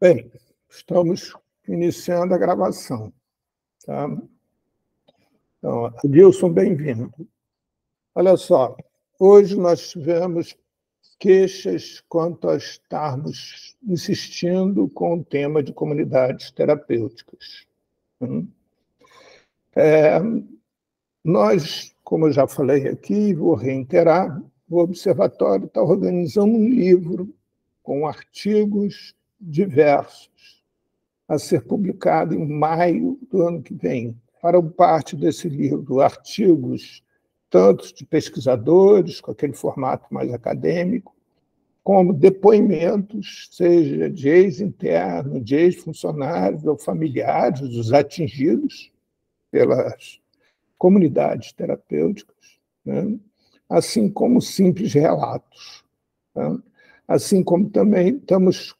Bem, estamos iniciando a gravação. Tá? Então, Adilson, bem-vindo. Olha só, hoje nós tivemos queixas quanto a estarmos insistindo com o tema de comunidades terapêuticas. Nós, como eu já falei aqui, vou reiterar, o Observatório está organizando um livro com artigos diversos a ser publicado em maio do ano que vem. Farão parte desse livro artigos tanto de pesquisadores, com aquele formato mais acadêmico, como depoimentos, seja de ex-internos, de ex-funcionários ou familiares dos atingidos pelas comunidades terapêuticas, né? Assim como simples relatos. Tá? Assim como também estamos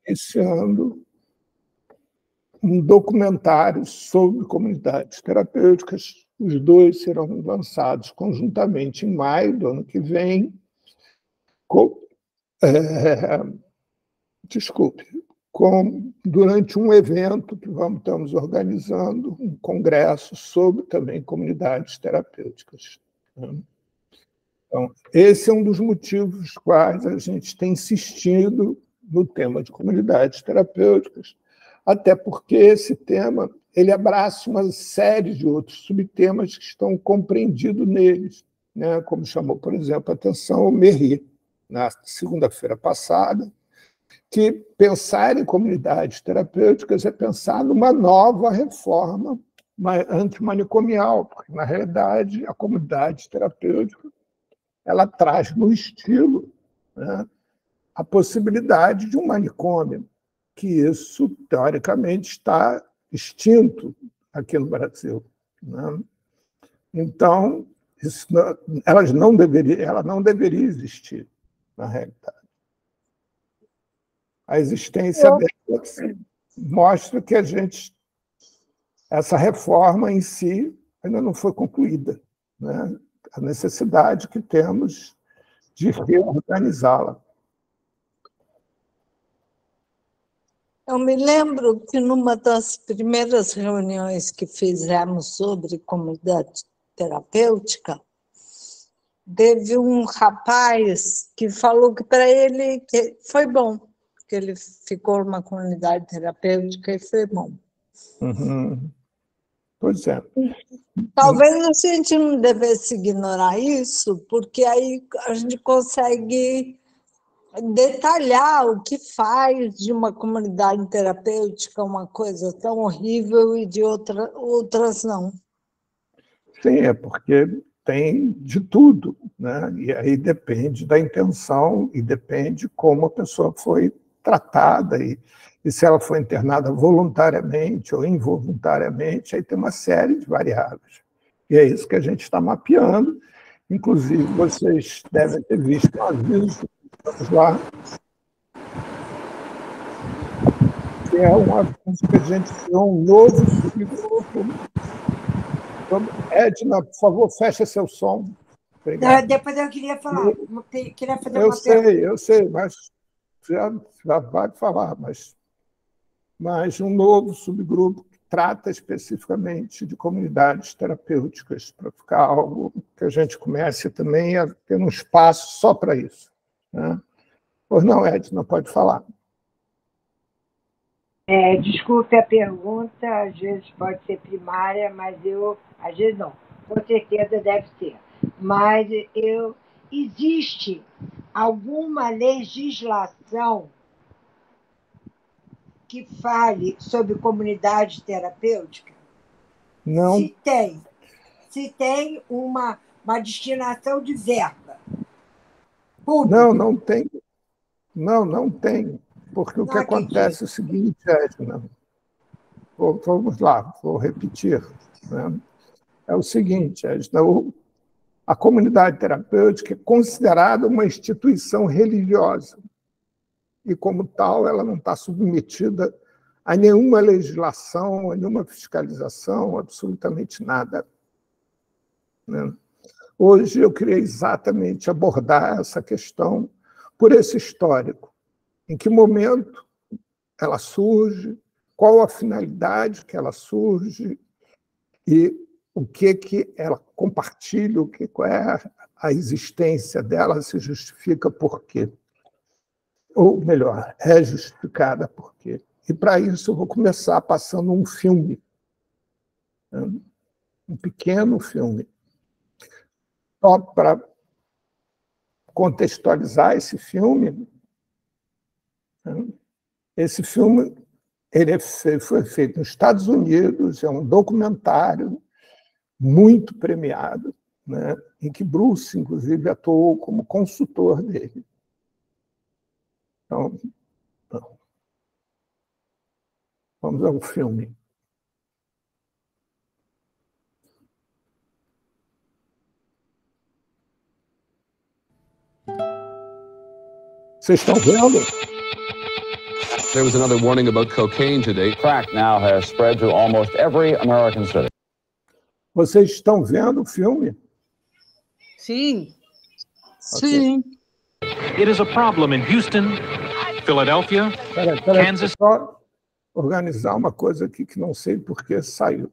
iniciando um documentário sobre comunidades terapêuticas. Os dois serão lançados conjuntamente em maio do ano que vem. Durante um evento que estamos organizando, um congresso sobre também comunidades terapêuticas. Então, esse é um dos motivos pelos quais a gente tem insistido no tema de comunidades terapêuticas, até porque esse tema ele abraça uma série de outros subtemas que estão compreendidos neles, né? Como chamou, por exemplo, a atenção o Merri, na segunda-feira passada, que pensar em comunidades terapêuticas é pensar numa nova reforma antimanicomial, porque, na realidade, a comunidade terapêutica ela traz no estilo, né, a possibilidade de um manicômio, que isso, teoricamente, está extinto aqui no Brasil. Né? Então, ela não deveria existir, na realidade. A existência dela mostra que essa reforma em si ainda não foi concluída, né? A necessidade que temos de reorganizá-la. Eu me lembro que numa das primeiras reuniões que fizemos sobre comunidade terapêutica, teve um rapaz que falou que para ele que foi bom, que ele ficou numa comunidade terapêutica e foi bom. Uhum. Pois é. Talvez a gente não devesse ignorar isso, porque aí a gente consegue detalhar o que faz de uma comunidade terapêutica uma coisa tão horrível e de outras não. Sim, é porque tem de tudo, né? E aí depende da intenção e depende como a pessoa foi tratada e se ela foi internada voluntariamente ou involuntariamente, aí tem uma série de variáveis. E é isso que a gente está mapeando. Inclusive, vocês devem ter visto um aviso, vamos lá, que é um aviso que a gente criou um novo subgrupo. Edna, por favor, feche seu som. Obrigado. Depois eu queria falar. Queria fazer uma pergunta. Eu sei, mas já vai falar, mas um novo subgrupo que trata especificamente de comunidades terapêuticas, para ficar algo que a gente comece também a ter um espaço só para isso. Né? Pois não, Edna, pode falar. Desculpe a pergunta, às vezes pode ser primária, mas às vezes não, com certeza deve ser. Mas existe alguma legislação que fale sobre comunidade terapêutica? Não. Se tem uma destinação de verba pública. Não tem. Não tem. Porque o que acontece é o seguinte, Edna. Vamos lá, vou repetir. Né? É o seguinte, Edna, a comunidade terapêutica é considerada uma instituição religiosa e, como tal, ela não está submetida a nenhuma legislação, a nenhuma fiscalização, absolutamente nada. Né? Hoje eu queria exatamente abordar essa questão por esse histórico. Em que momento ela surge, qual a finalidade que ela surge e o que ela compartilha, qual é a existência dela, se justifica por quê. Ou melhor, é justificada por quê. E, para isso, eu vou começar passando um filme, um pequeno filme, só para contextualizar esse filme. Esse filme foi feito nos Estados Unidos, é um documentário muito premiado, né, em que Bruce, inclusive, atuou como consultor dele. Então, vamos ao filme. Vocês estão vendo? There was another warning about cocaine today. Crack now has spread to almost every American city. Vocês estão vendo o filme? Sim. Sim. It is a problem in Houston, Philadelphia, Kansas. Só organizar uma coisa aqui que não sei por que saiu.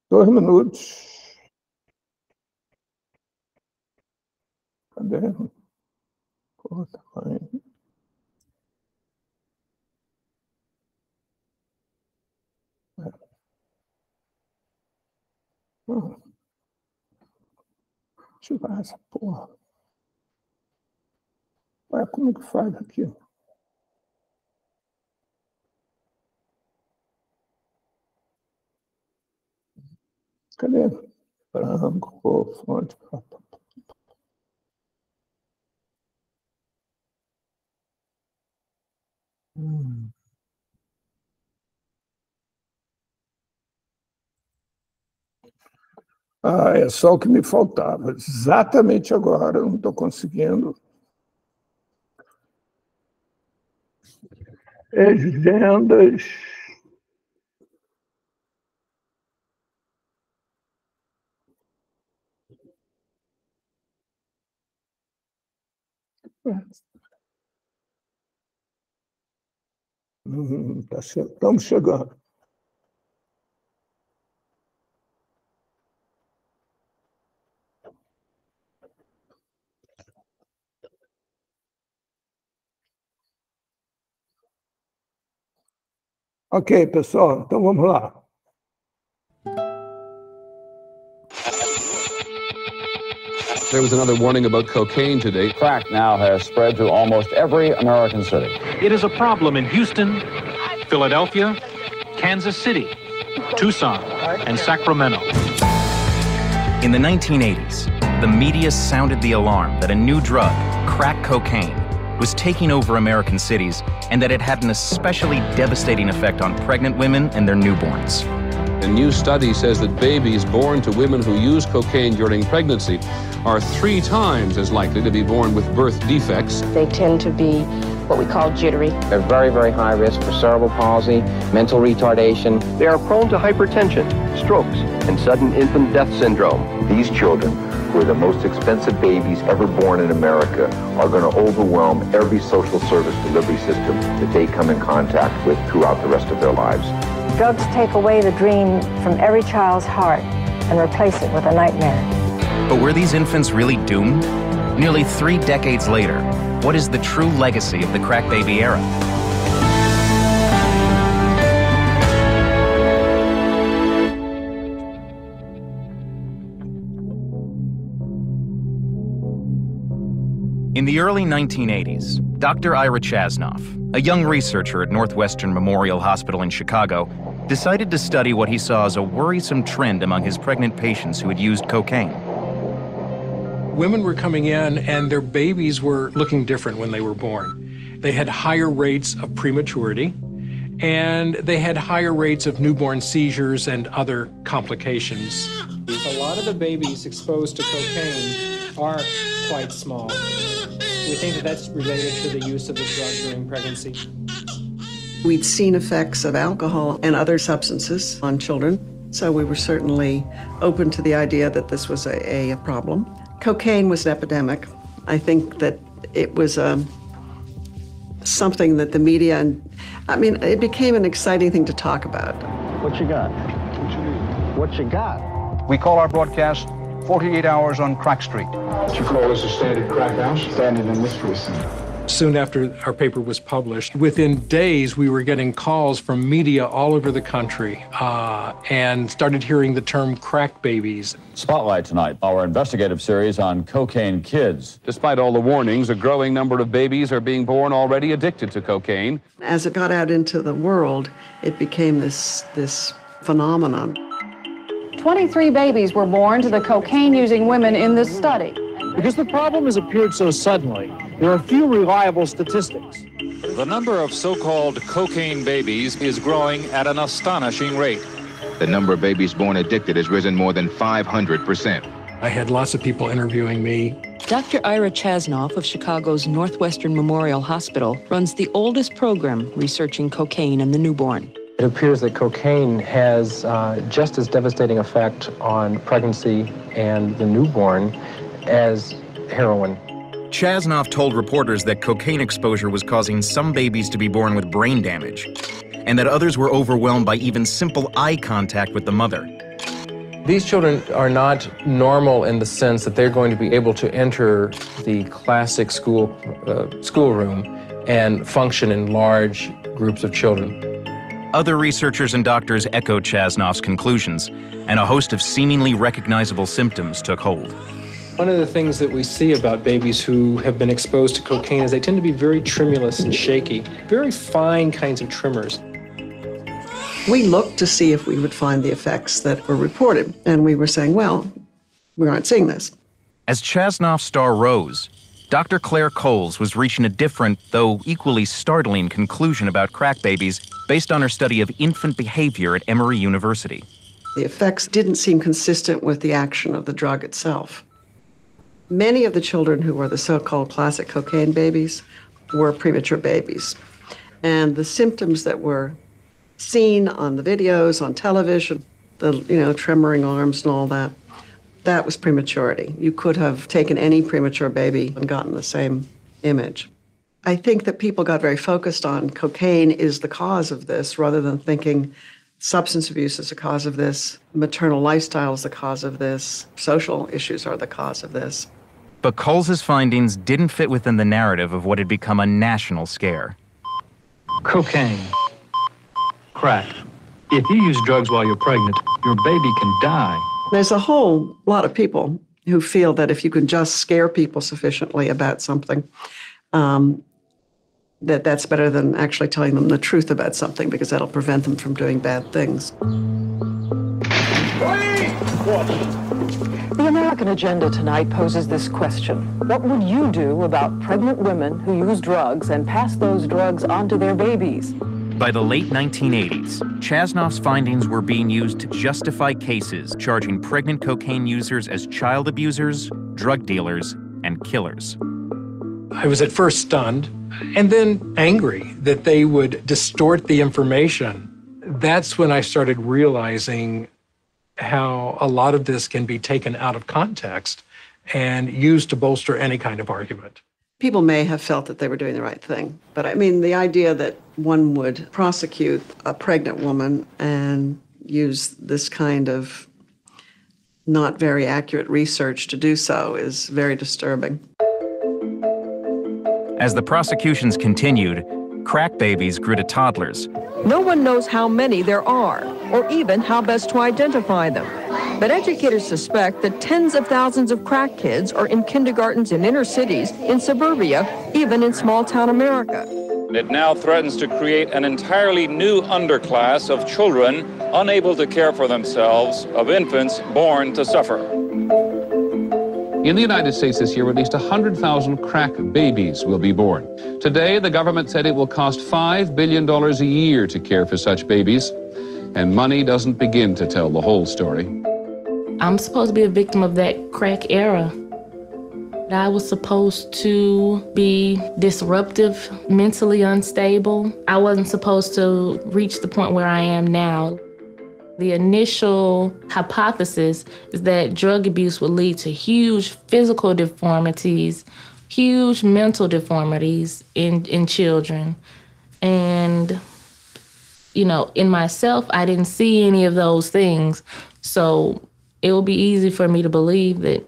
Dois minutos. Cadê? Ativar essa porra. Ué, como que faz aqui? Cadê? Branco, fonte. É só o que me faltava. Exatamente agora, eu não estou conseguindo. Agendas. Estamos chegando. Ok, pessoal, então vamos lá. There was another warning about cocaine today. Crack now has spread to almost every American city. It is a problem in Houston, Philadelphia, Kansas City, Tucson, and Sacramento. In the 1980s, the media sounded the alarm that a new drug, crack cocaine, was taking over American cities and that it had an especially devastating effect on pregnant women and their newborns. A new study says that babies born to women who use cocaine during pregnancy are 3 times as likely to be born with birth defects. They tend to be what we call jittery. They're very, very high risk for cerebral palsy, mental retardation. They are prone to hypertension, strokes, and sudden infant death syndrome. These children, who are the most expensive babies ever born in America, are going to overwhelm every social service delivery system that they come in contact with throughout the rest of their lives. Drugs take away the dream from every child's heart and replace it with a nightmare. But were these infants really doomed? Nearly 3 decades later, what is the true legacy of the crack baby era? In the early 1980s, Dr. Ira Chasnoff, a young researcher at Northwestern Memorial Hospital in Chicago, decided to study what he saw as a worrisome trend among his pregnant patients who had used cocaine. Women were coming in and their babies were looking different when they were born. They had higher rates of prematurity, and they had higher rates of newborn seizures and other complications. A lot of the babies exposed to cocaine are quite small. We think that that's related to the use of the drug during pregnancy. We'd seen effects of alcohol and other substances on children, so we were certainly open to the idea that this was a problem. Cocaine was an epidemic. I think that it was something that the media, it became an exciting thing to talk about. What you got? What you got? We call our broadcast 48 Hours on Crack Street. What you call this a standard crack house? Standard in this precinct. Soon after our paper was published, within days we were getting calls from media all over the country and started hearing the term crack babies. Spotlight tonight, our investigative series on cocaine kids. Despite all the warnings, a growing number of babies are being born already addicted to cocaine. As it got out into the world, it became this phenomenon. 23 babies were born to the cocaine-using women in this study. Because the problem has appeared so suddenly, there are few reliable statistics. The number of so-called cocaine babies is growing at an astonishing rate. The number of babies born addicted has risen more than 500%. I had lots of people interviewing me. Dr. Ira Chasnoff of Chicago's Northwestern Memorial Hospital runs the oldest program researching cocaine in the newborn. It appears that cocaine has just as devastating effect on pregnancy and the newborn as heroin. Chasnoff told reporters that cocaine exposure was causing some babies to be born with brain damage, and that others were overwhelmed by even simple eye contact with the mother. These children are not normal in the sense that they're going to be able to enter the classic schoolroom and function in large groups of children. Other researchers and doctors echoed Chasnoff's conclusions, and a host of seemingly recognizable symptoms took hold. One of the things that we see about babies who have been exposed to cocaine is they tend to be very tremulous and shaky, very fine kinds of tremors. We looked to see if we would find the effects that were reported, and we were saying, well, we aren't seeing this. As Chasnoff's star rose, Dr. Claire Coles was reaching a different, though equally startling, conclusion about crack babies based on her study of infant behavior at Emory University. The effects didn't seem consistent with the action of the drug itself. Many of the children who were the so-called classic cocaine babies were premature babies. And the symptoms that were seen on the videos, on television, the tremoring arms and all that, that was prematurity. You could have taken any premature baby and gotten the same image. I think that people got very focused on cocaine is the cause of this, rather than thinking substance abuse is the cause of this, maternal lifestyle is the cause of this, social issues are the cause of this. But Coles's findings didn't fit within the narrative of what had become a national scare. Cocaine, crack. If you use drugs while you're pregnant, your baby can die. There's a whole lot of people who feel that if you can just scare people sufficiently about something, that's better than actually telling them the truth about something, because that'll prevent them from doing bad things. The American agenda tonight poses this question. What would you do about pregnant women who use drugs and pass those drugs on to their babies? By the late 1980s, Chasnoff's findings were being used to justify cases charging pregnant cocaine users as child abusers, drug dealers, and killers. I was at first stunned and then angry that they would distort the information. That's when I started realizing how a lot of this can be taken out of context and used to bolster any kind of argument. People may have felt that they were doing the right thing, but I mean, the idea that one would prosecute a pregnant woman and use this kind of not very accurate research to do so is very disturbing. As the prosecutions continued, crack babies grew to toddlers. No one knows how many there are, or even how best to identify them. But educators suspect that tens of thousands of crack kids are in kindergartens in inner cities, in suburbia, even in small-town America. It now threatens to create an entirely new underclass of children unable to care for themselves, of infants born to suffer. In the United States this year, at least 100,000 crack babies will be born. Today, the government said it will cost $5 billion a year to care for such babies, and money doesn't begin to tell the whole story. I'm supposed to be a victim of that crack era. I was supposed to be disruptive, mentally unstable. I wasn't supposed to reach the point where I am now. The initial hypothesis is that drug abuse would lead to huge physical deformities, huge mental deformities in children. And, you know, in myself, I didn't see any of those things. So it will be easy for me to believe that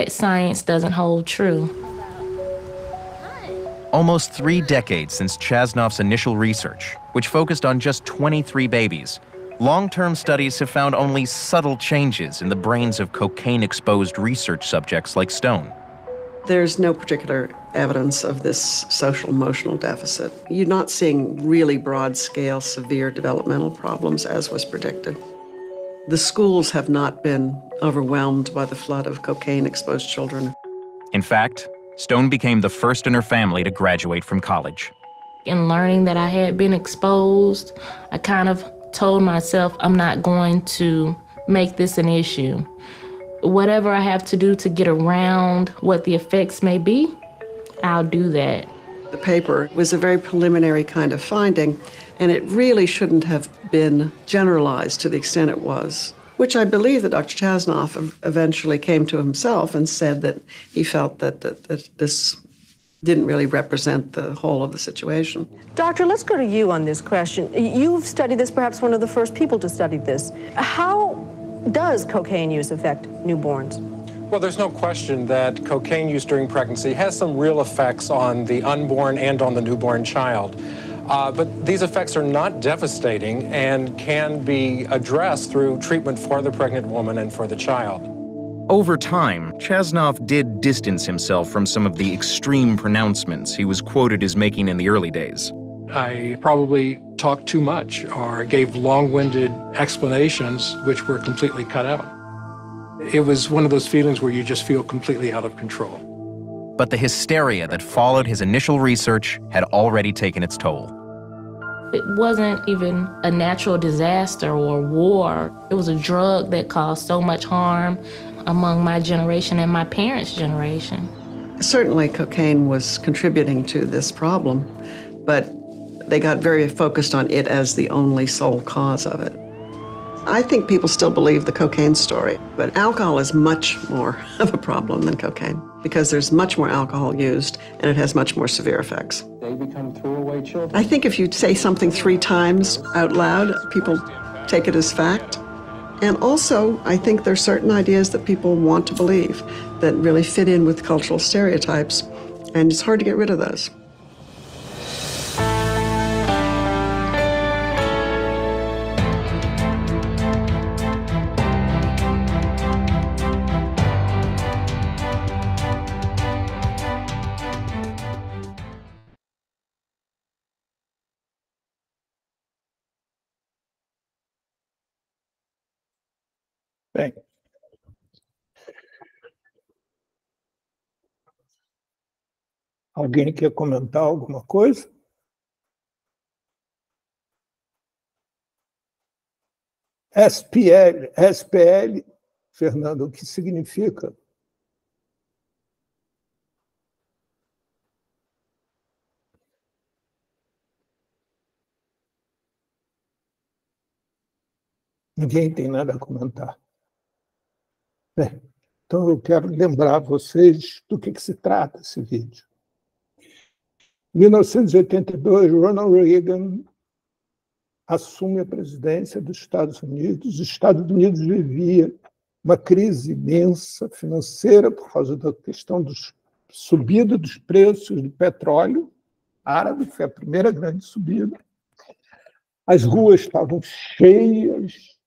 science doesn't hold true. Almost 3 decades since Chasnoff's initial research, which focused on just 23 babies, long-term studies have found only subtle changes in the brains of cocaine-exposed research subjects like Stone. There's no particular evidence of this social-emotional deficit. You're not seeing really broad-scale, severe developmental problems, as was predicted. The schools have not been overwhelmed by the flood of cocaine-exposed children. In fact, Stone became the first in her family to graduate from college. In learning that I had been exposed, I kind of told myself I'm not going to make this an issue. Whatever I have to do to get around what the effects may be, I'll do that. The paper was a very preliminary kind of finding, and it really shouldn't have been generalized to the extent it was, which I believe that Dr. Chasnoff eventually came to himself and said that he felt that this didn't really represent the whole of the situation. Doctor, let's go to you on this question. You've studied this, perhaps one of the first people to study this. How does cocaine use affect newborns? Well, there's no question that cocaine use during pregnancy has some real effects on the unborn and on the newborn child. But these effects are not devastating and can be addressed through treatment for the pregnant woman and for the child. Over time, Chasnoff did distance himself from some of the extreme pronouncements he was quoted as making in the early days. I probably talked too much or gave long-winded explanations which were completely cut out. It was one of those feelings where you just feel completely out of control. But the hysteria that followed his initial research had already taken its toll. It wasn't even a natural disaster or war. It was a drug that caused so much harm among my generation and my parents' generation. Certainly cocaine was contributing to this problem, but they got very focused on it as the only sole cause of it. I think people still believe the cocaine story, but alcohol is much more of a problem than cocaine because there's much more alcohol used and it has much more severe effects. They become throwaway children. I think if you say something 3 times out loud, people take it as fact. And also, I think there's certain ideas that people want to believe that really fit in with cultural stereotypes, and it's hard to get rid of those. Bem, alguém quer comentar alguma coisa? SPL, Fernando, o que significa? Ninguém tem nada a comentar. Bem, então eu quero lembrar vocês do que se trata esse vídeo. Em 1982, Ronald Reagan assume a presidência dos Estados Unidos. Os Estados Unidos vivia uma crise imensa financeira por causa da questão da subida dos preços do petróleo árabe, foi a primeira grande subida. As ruas estavam cheias,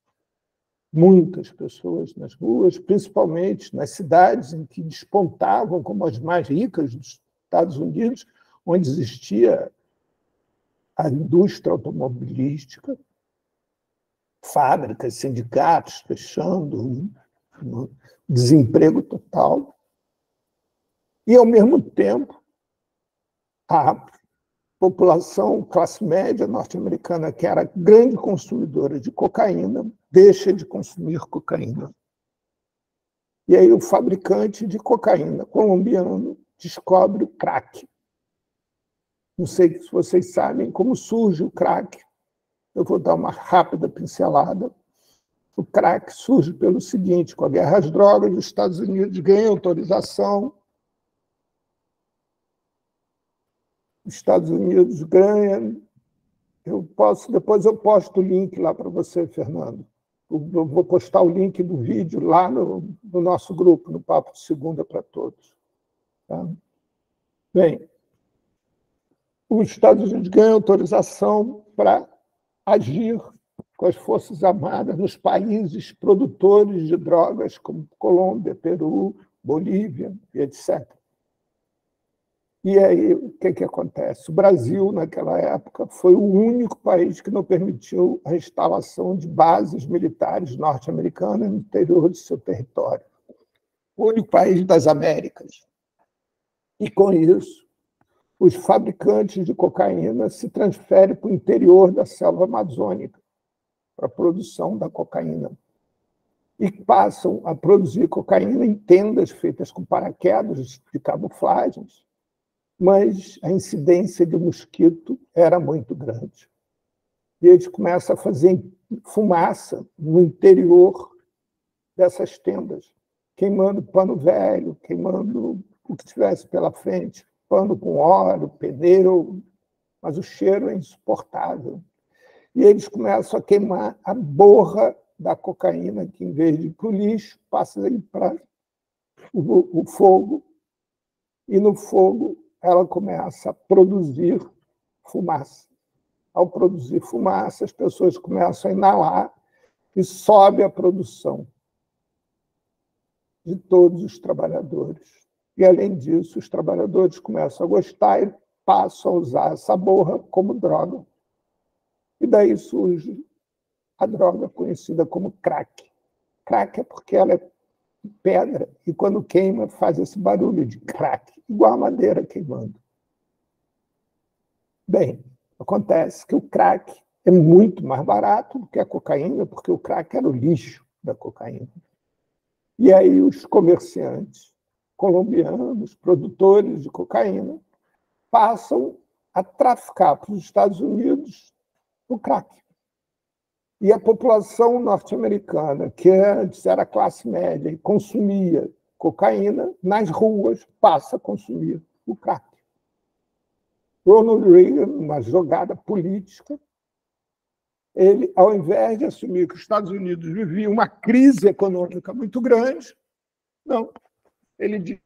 muitas pessoas nas ruas, principalmente nas cidades em que despontavam como as mais ricas dos Estados Unidos, onde existia a indústria automobilística, fábricas, sindicatos fechando, desemprego total. E, ao mesmo tempo, a população, classe média norte-americana, que era grande consumidora de cocaína, deixa de consumir cocaína. E aí o fabricante de cocaína colombiano descobre o crack. Não sei se vocês sabem como surge o crack. Eu vou dar uma rápida pincelada. O crack surge pelo seguinte: com a guerra às drogas, os Estados Unidos ganham autorização. Os Estados Unidos ganham. Depois eu posto o link lá para você, Fernando. Eu vou postar o link do vídeo lá no nosso grupo, no Papo de Segunda para Todos. Tá? Bem, os Estados Unidos ganham autorização para agir com as Forças Armadas nos países produtores de drogas, como Colômbia, Peru, Bolívia, etc. E aí, o que acontece? O Brasil, naquela época, foi o único país que não permitiu a instalação de bases militares norte-americanas no interior de seu território. O único país das Américas. E, com isso, os fabricantes de cocaína se transferem para o interior da selva amazônica para a produção da cocaína. E passam a produzir cocaína em tendas feitas com paraquedas de camuflagens, mas a incidência de mosquito era muito grande. E eles começam a fazer fumaça no interior dessas tendas, queimando pano velho, queimando o que tivesse pela frente, pano com óleo, pneu, mas o cheiro é insuportável. E eles começam a queimar a borra da cocaína, que, em vez de ir para o lixo, passa para o fogo, e no fogo ela começa a produzir fumaça. Ao produzir fumaça, as pessoas começam a inalar e sobe a produção de todos os trabalhadores. E, além disso, os trabalhadores começam a gostar e passam a usar essa borra como droga. E daí surge a droga conhecida como crack. Crack é porque ela é pedra e, quando queima, faz esse barulho de crack, igual a madeira queimando. Bem, acontece que o crack é muito mais barato do que a cocaína, porque o crack era o lixo da cocaína. E aí os comerciantes colombianos, produtores de cocaína, passam a traficar para os Estados Unidos o crack. E a população norte-americana, que antes era classe média e consumia cocaína, nas ruas passa a consumir o crack. Ronald Reagan, numa jogada política, ele, ao invés de assumir que os Estados Unidos viviam uma crise econômica muito grande, não, ele disse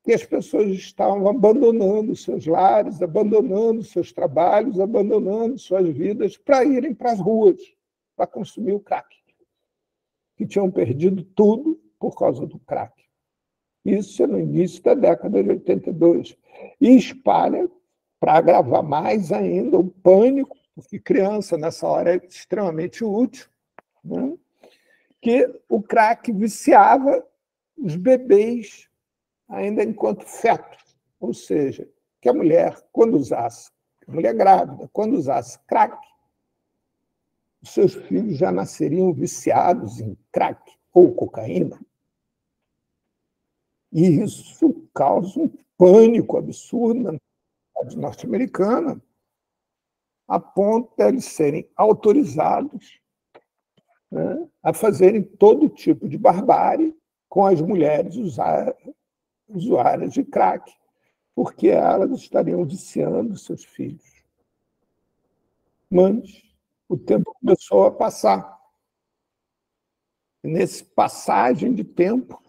que as pessoas estavam abandonando seus lares, abandonando seus trabalhos, abandonando suas vidas para irem para as ruas, para consumir o crack, que tinham perdido tudo por causa do crack. Isso é no início da década de 82. E espalha, para agravar mais ainda, o pânico, porque criança, nessa hora, é extremamente útil, né? Que o crack viciava os bebês ainda enquanto feto, ou seja, que a mulher, quando usasse, a mulher grávida, quando usasse crack, os seus filhos já nasceriam viciados em crack ou cocaína. E isso causa um pânico absurdo na sociedade norte-americana, a ponto de eles serem autorizados, né, a fazerem todo tipo de barbárie com as mulheres usuárias de crack, porque elas estariam viciando seus filhos. Mas o tempo começou a passar. E nesse passagem de tempo,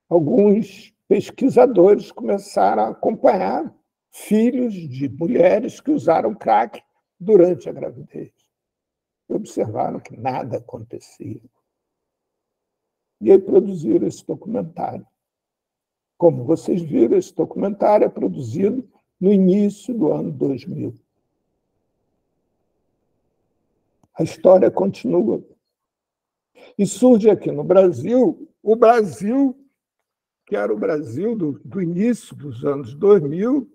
alguns pesquisadores começaram a acompanhar filhos de mulheres que usaram crack durante a gravidez. E observaram que nada acontecia. E aí produziram esse documentário. Como vocês viram, esse documentário é produzido no início do ano 2000. A história continua. E surge aqui no Brasil, o Brasil, que era o Brasil do início dos anos 2000,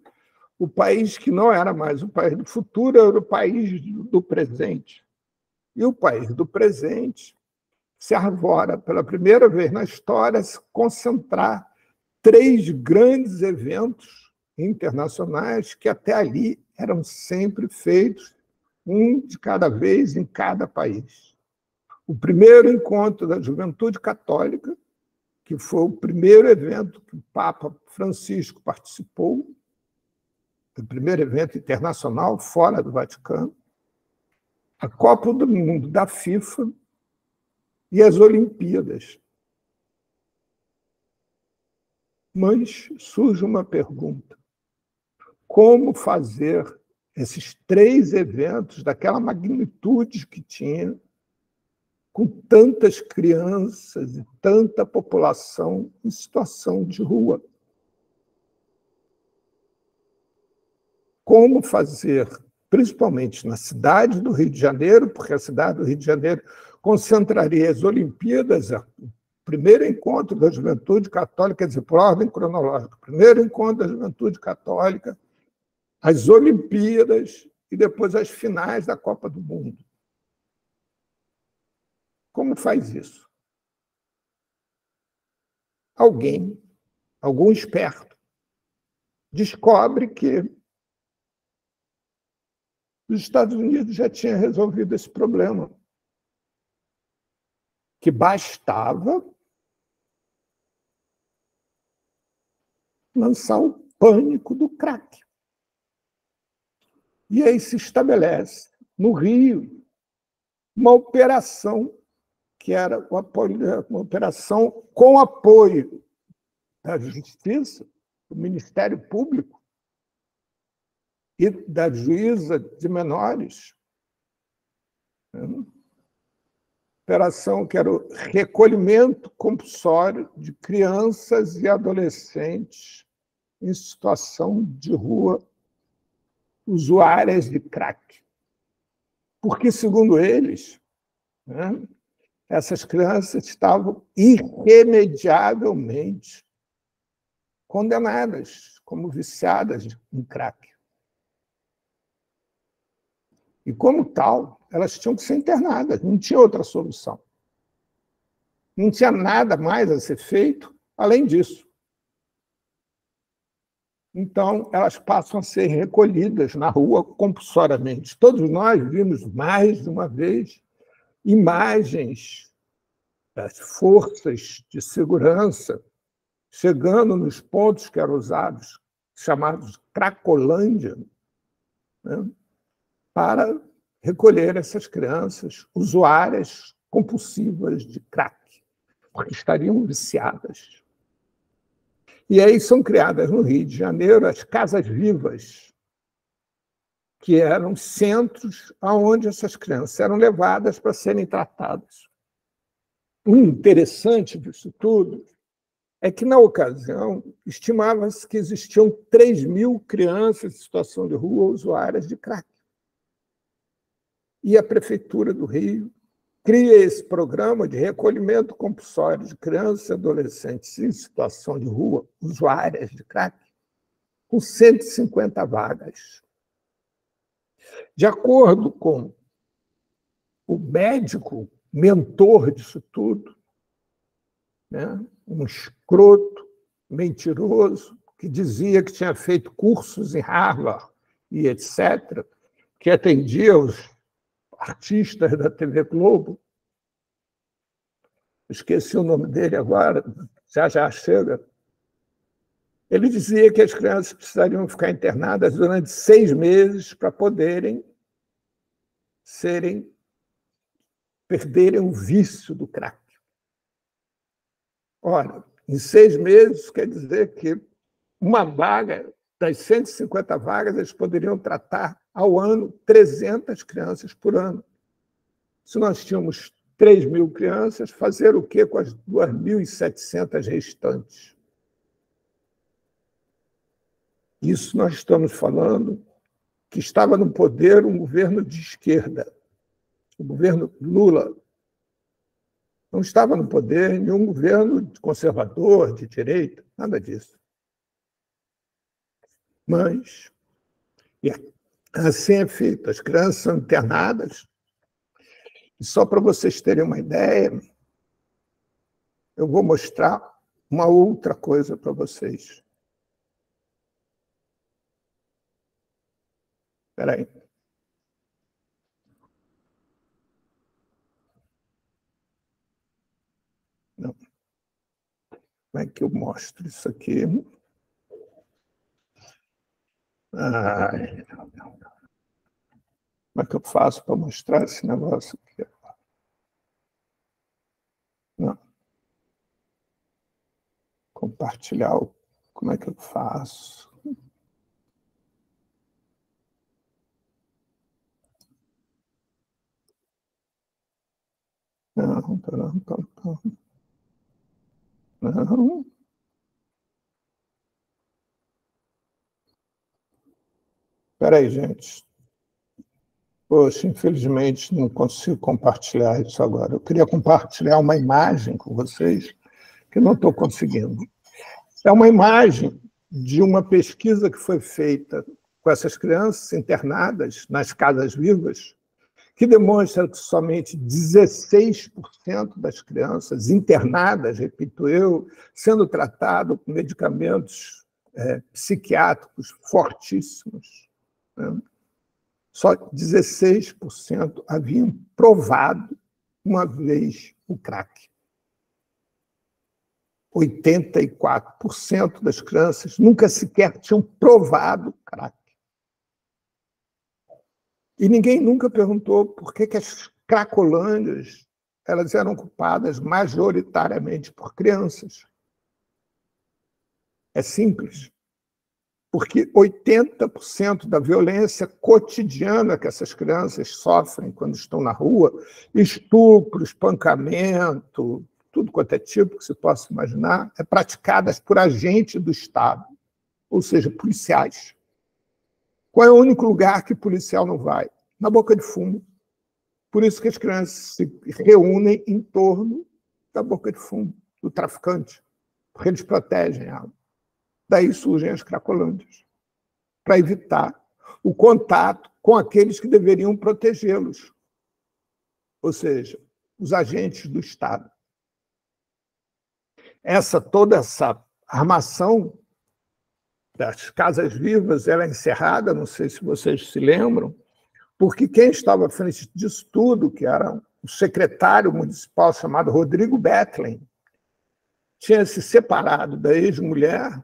o país que não era mais o país do futuro era o país do presente. E o país do presente se arvora, pela primeira vez na história, a se concentrar 3 grandes eventos internacionais que até ali eram sempre feitos, um de cada vez em cada país. O primeiro encontro da Juventude Católica, que foi o primeiro evento que o Papa Francisco participou, o primeiro evento internacional fora do Vaticano, a Copa do Mundo da FIFA e as Olimpíadas. Mas surge uma pergunta: como fazer esses 3 eventos daquela magnitude que tinha, com tantas crianças e tanta população em situação de rua? Como fazer, principalmente na cidade do Rio de Janeiro, porque a cidade do Rio de Janeiro concentraria as Olimpíadas, o primeiro encontro da Juventude Católica, quer dizer, por ordem cronológica, o primeiro encontro da Juventude Católica, as Olimpíadas e depois as finais da Copa do Mundo. Como faz isso? Algum esperto, descobre que os Estados Unidos já tinham resolvido esse problema, que bastava lançar o pânico do crack. E aí se estabelece, no Rio, uma operação que era uma operação com apoio da Justiça, do Ministério Público e da Juíza de Menores. Operação que era o recolhimento compulsório de crianças e adolescentes em situação de rua, usuárias de crack. Porque, segundo eles, essas crianças estavam irremediavelmente condenadas como viciadas em crack. E, como tal, elas tinham que ser internadas, não tinha outra solução. Não tinha nada mais a ser feito além disso. Então, elas passam a ser recolhidas na rua compulsoriamente. Todos nós vimos mais de uma vez imagens das forças de segurança chegando nos pontos que eram usados, chamados Cracolândia, para recolher essas crianças usuárias compulsivas de crack, porque estariam viciadas. E aí são criadas no Rio de Janeiro as casas vivas, que eram centros onde essas crianças eram levadas para serem tratadas. O interessante disso tudo é que, na ocasião, estimava-se que existiam 3.000 crianças em situação de rua usuárias de crack. E a Prefeitura do Rio cria esse programa de recolhimento compulsório de crianças e adolescentes em situação de rua, usuárias de crack, com 150 vagas. De acordo com o médico mentor disso tudo, um escroto, mentiroso, que dizia que tinha feito cursos em Harvard e etc., que atendia os artistas da TV Globo, esqueci o nome dele agora, já chega. Ele dizia que as crianças precisariam ficar internadas durante 6 meses para poderem perderem o vício do crack. Ora, em 6 meses, quer dizer que uma vaga, das 150 vagas, eles poderiam tratar ao ano 300 crianças por ano. Se nós tínhamos 3.000 crianças, fazer o quê com as 2.700 restantes? Isso nós estamos falando que estava no poder um governo de esquerda, o governo Lula. Não estava no poder nenhum governo conservador, de direita, nada disso. Mas E assim é feito. As crianças são internadas. E só para vocês terem uma ideia, eu vou mostrar uma outra coisa para vocês. Espera aí. Não. Como é que eu mostro isso aqui? Ai, como é que eu faço para mostrar esse negócio aqui? Não. Compartilhar. Como é que eu faço? Não. Espera aí, gente. Poxa, infelizmente não consigo compartilhar isso agora. Eu queria compartilhar uma imagem com vocês, que não estou conseguindo. É uma imagem de uma pesquisa que foi feita com essas crianças internadas nas casas vivas, que demonstra que somente 16% das crianças internadas, repito eu, sendo tratado com medicamentos psiquiátricos fortíssimos, né? Só 16% haviam provado uma vez o crack. 84% das crianças nunca sequer tinham provado crack. E ninguém nunca perguntou por que as cracolândias elas eram ocupadas majoritariamente por crianças. É simples. Porque 80% da violência cotidiana que essas crianças sofrem quando estão na rua, estupro, espancamento, tudo quanto é tipo que se possa imaginar, é praticadas por agentes do Estado, ou seja, policiais. Qual é o único lugar que policial não vai? Na boca de fumo. Por isso que as crianças se reúnem em torno da boca de fumo, do traficante, porque eles protegem ela. Daí surgem as cracolândias, para evitar o contato com aqueles que deveriam protegê-los, ou seja, os agentes do Estado. Toda essa armação das casas vivas ela é encerrada, não sei se vocês se lembram, porque quem estava à frente disso tudo, que era o secretário municipal chamado Rodrigo Bethlen, tinha se separado da ex-mulher,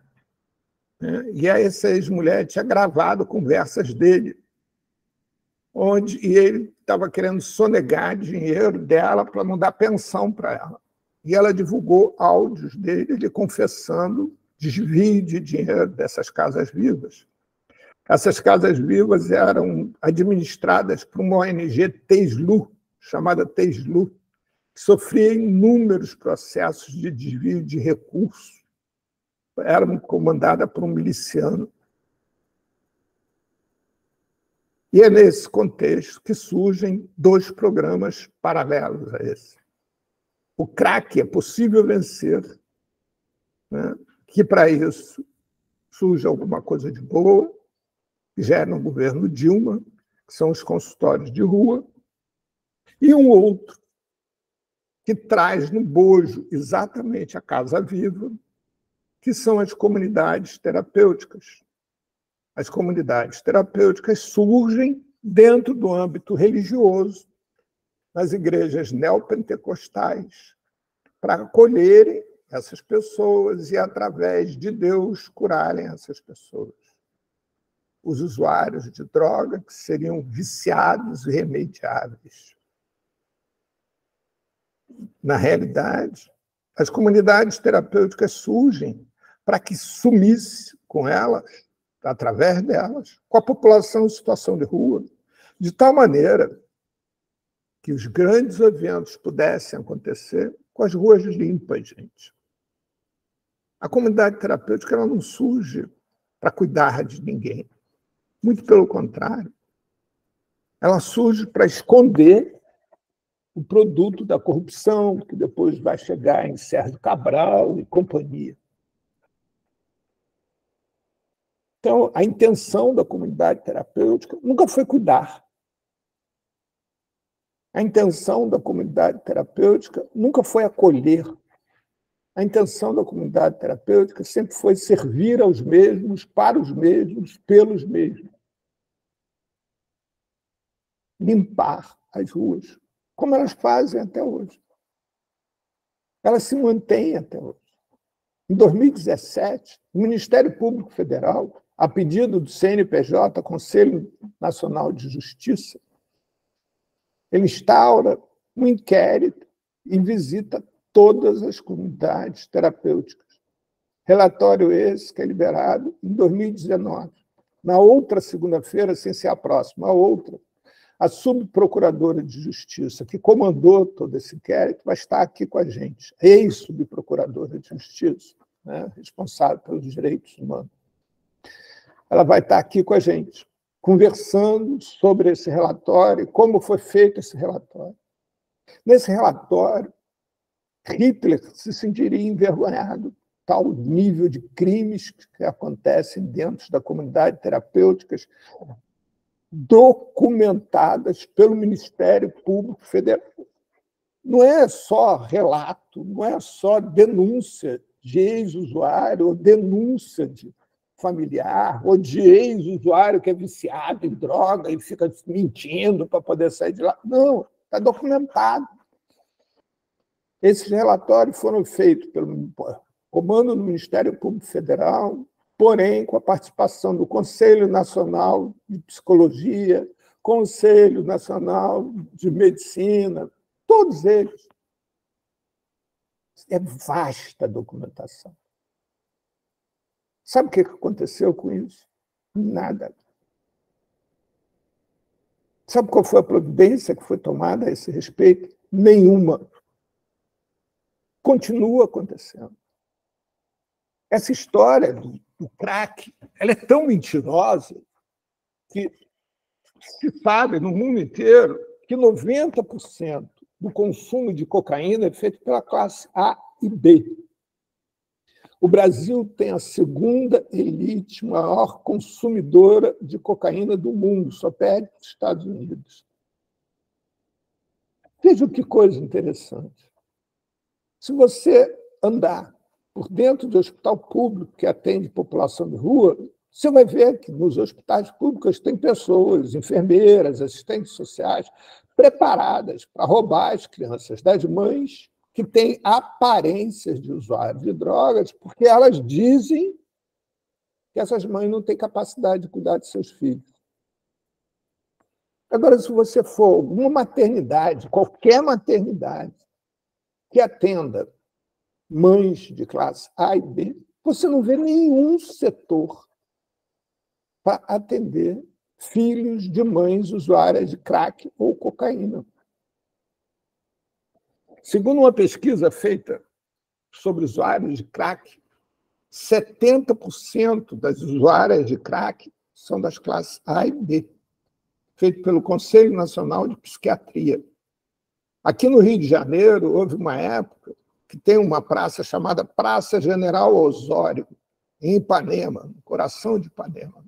né? E essa ex-mulher tinha gravado conversas dele, e ele estava querendo sonegar dinheiro dela para não dar pensão para ela. E ela divulgou áudios dele confessando desvio de dinheiro dessas casas vivas. Essas casas vivas eram administradas por uma ONG Teslu, chamada Teslu, que sofria inúmeros processos de desvio de recursos. Era comandada por um miliciano. E é nesse contexto que surgem dois programas paralelos a esse. O crack é possível vencer, né? Que para isso surge alguma coisa de boa, que já é no governo Dilma, que são os consultórios de rua, e um outro que traz no bojo exatamente a Casa Viva, que são as comunidades terapêuticas. As comunidades terapêuticas surgem dentro do âmbito religioso, nas igrejas neopentecostais, para acolherem essas pessoas e, através de Deus, curarem essas pessoas. Os usuários de droga que seriam viciados e irremediáveis. Na realidade, as comunidades terapêuticas surgem para que sumisse com elas, através delas, com a população em situação de rua, de tal maneira que os grandes eventos pudessem acontecer com as ruas limpas, gente. A comunidade terapêutica ela não surge para cuidar de ninguém. Muito pelo contrário. Ela surge para esconder o produto da corrupção, que depois vai chegar em Sérgio Cabral e companhia. Então, a intenção da comunidade terapêutica nunca foi cuidar. A intenção da comunidade terapêutica nunca foi acolher. A intenção da comunidade terapêutica sempre foi servir aos mesmos, para os mesmos, pelos mesmos. Limpar as ruas, como elas fazem até hoje. Elas se mantêm até hoje. Em 2017, o Ministério Público Federal, a pedido do CNPJ, Conselho Nacional de Justiça, ele instaura um inquérito e visita todas as comunidades terapêuticas. Relatório esse que é liberado em 2019. Na outra segunda-feira, sem ser a próxima, a outra, a subprocuradora de Justiça, que comandou todo esse inquérito, vai estar aqui com a gente. Ex-subprocuradora de Justiça, né, responsável pelos direitos humanos. Ela vai estar aqui com a gente, conversando sobre esse relatório, como foi feito esse relatório. Nesse relatório, Hitler se sentiria envergonhado, tal nível de crimes que acontecem dentro da comunidade terapêutica, documentadas pelo Ministério Público Federal. Não é só relato, não é só denúncia de ex-usuário ou denúncia de familiar, ou de ex-usuário que é viciado em droga e fica mentindo para poder sair de lá. Não, está documentado. Esses relatórios foram feitos pelo comando do Ministério Público Federal, porém com a participação do Conselho Nacional de Psicologia, Conselho Nacional de Medicina, todos eles. É vasta a documentação. Sabe o que aconteceu com isso? Nada. Sabe qual foi a providência que foi tomada a esse respeito? Nenhuma. Continua acontecendo. Essa história do crack, ela é tão mentirosa que se sabe no mundo inteiro que 90% do consumo de cocaína é feito pela classe A e B. O Brasil tem a segunda elite maior consumidora de cocaína do mundo, só perde os Estados Unidos. Veja que coisa interessante. Se você andar por dentro do hospital público que atende população de rua, você vai ver que nos hospitais públicos tem pessoas, enfermeiras, assistentes sociais, preparadas para roubar as crianças das mães que têm aparências de usuários de drogas, porque elas dizem que essas mães não têm capacidade de cuidar de seus filhos. Agora, se você for alguma maternidade, qualquer maternidade, que atenda mães de classe A e B, você não vê nenhum setor para atender filhos de mães usuárias de crack ou cocaína. Segundo uma pesquisa feita sobre usuários de crack, 70% das usuárias de crack são das classes A e B, feito pelo Conselho Nacional de Psiquiatria. Aqui no Rio de Janeiro, houve uma época que tem uma praça chamada Praça General Osório, em Ipanema, no coração de Ipanema,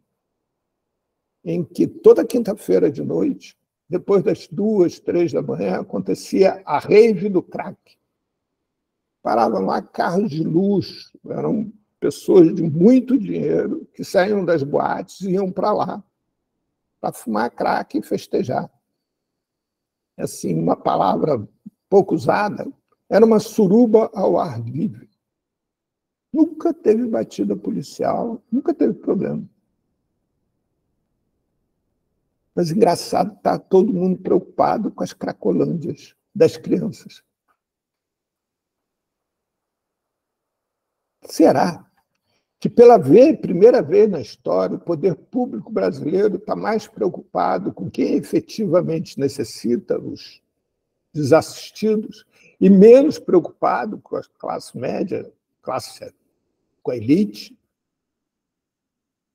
em que toda quinta-feira de noite, depois das 2, 3 da manhã, acontecia a rave do crack. Paravam lá carros de luxo, eram pessoas de muito dinheiro que saíam das boates e iam para lá para fumar crack e festejar. Assim, uma palavra pouco usada, era uma suruba ao ar livre. Nunca teve batida policial, nunca teve problema. Mas, engraçado, está todo mundo preocupado com as cracolândias das crianças. Será que, pela primeira vez na história, o poder público brasileiro está mais preocupado com quem efetivamente necessita, os desassistidos, e menos preocupado com a classe média, com a elite?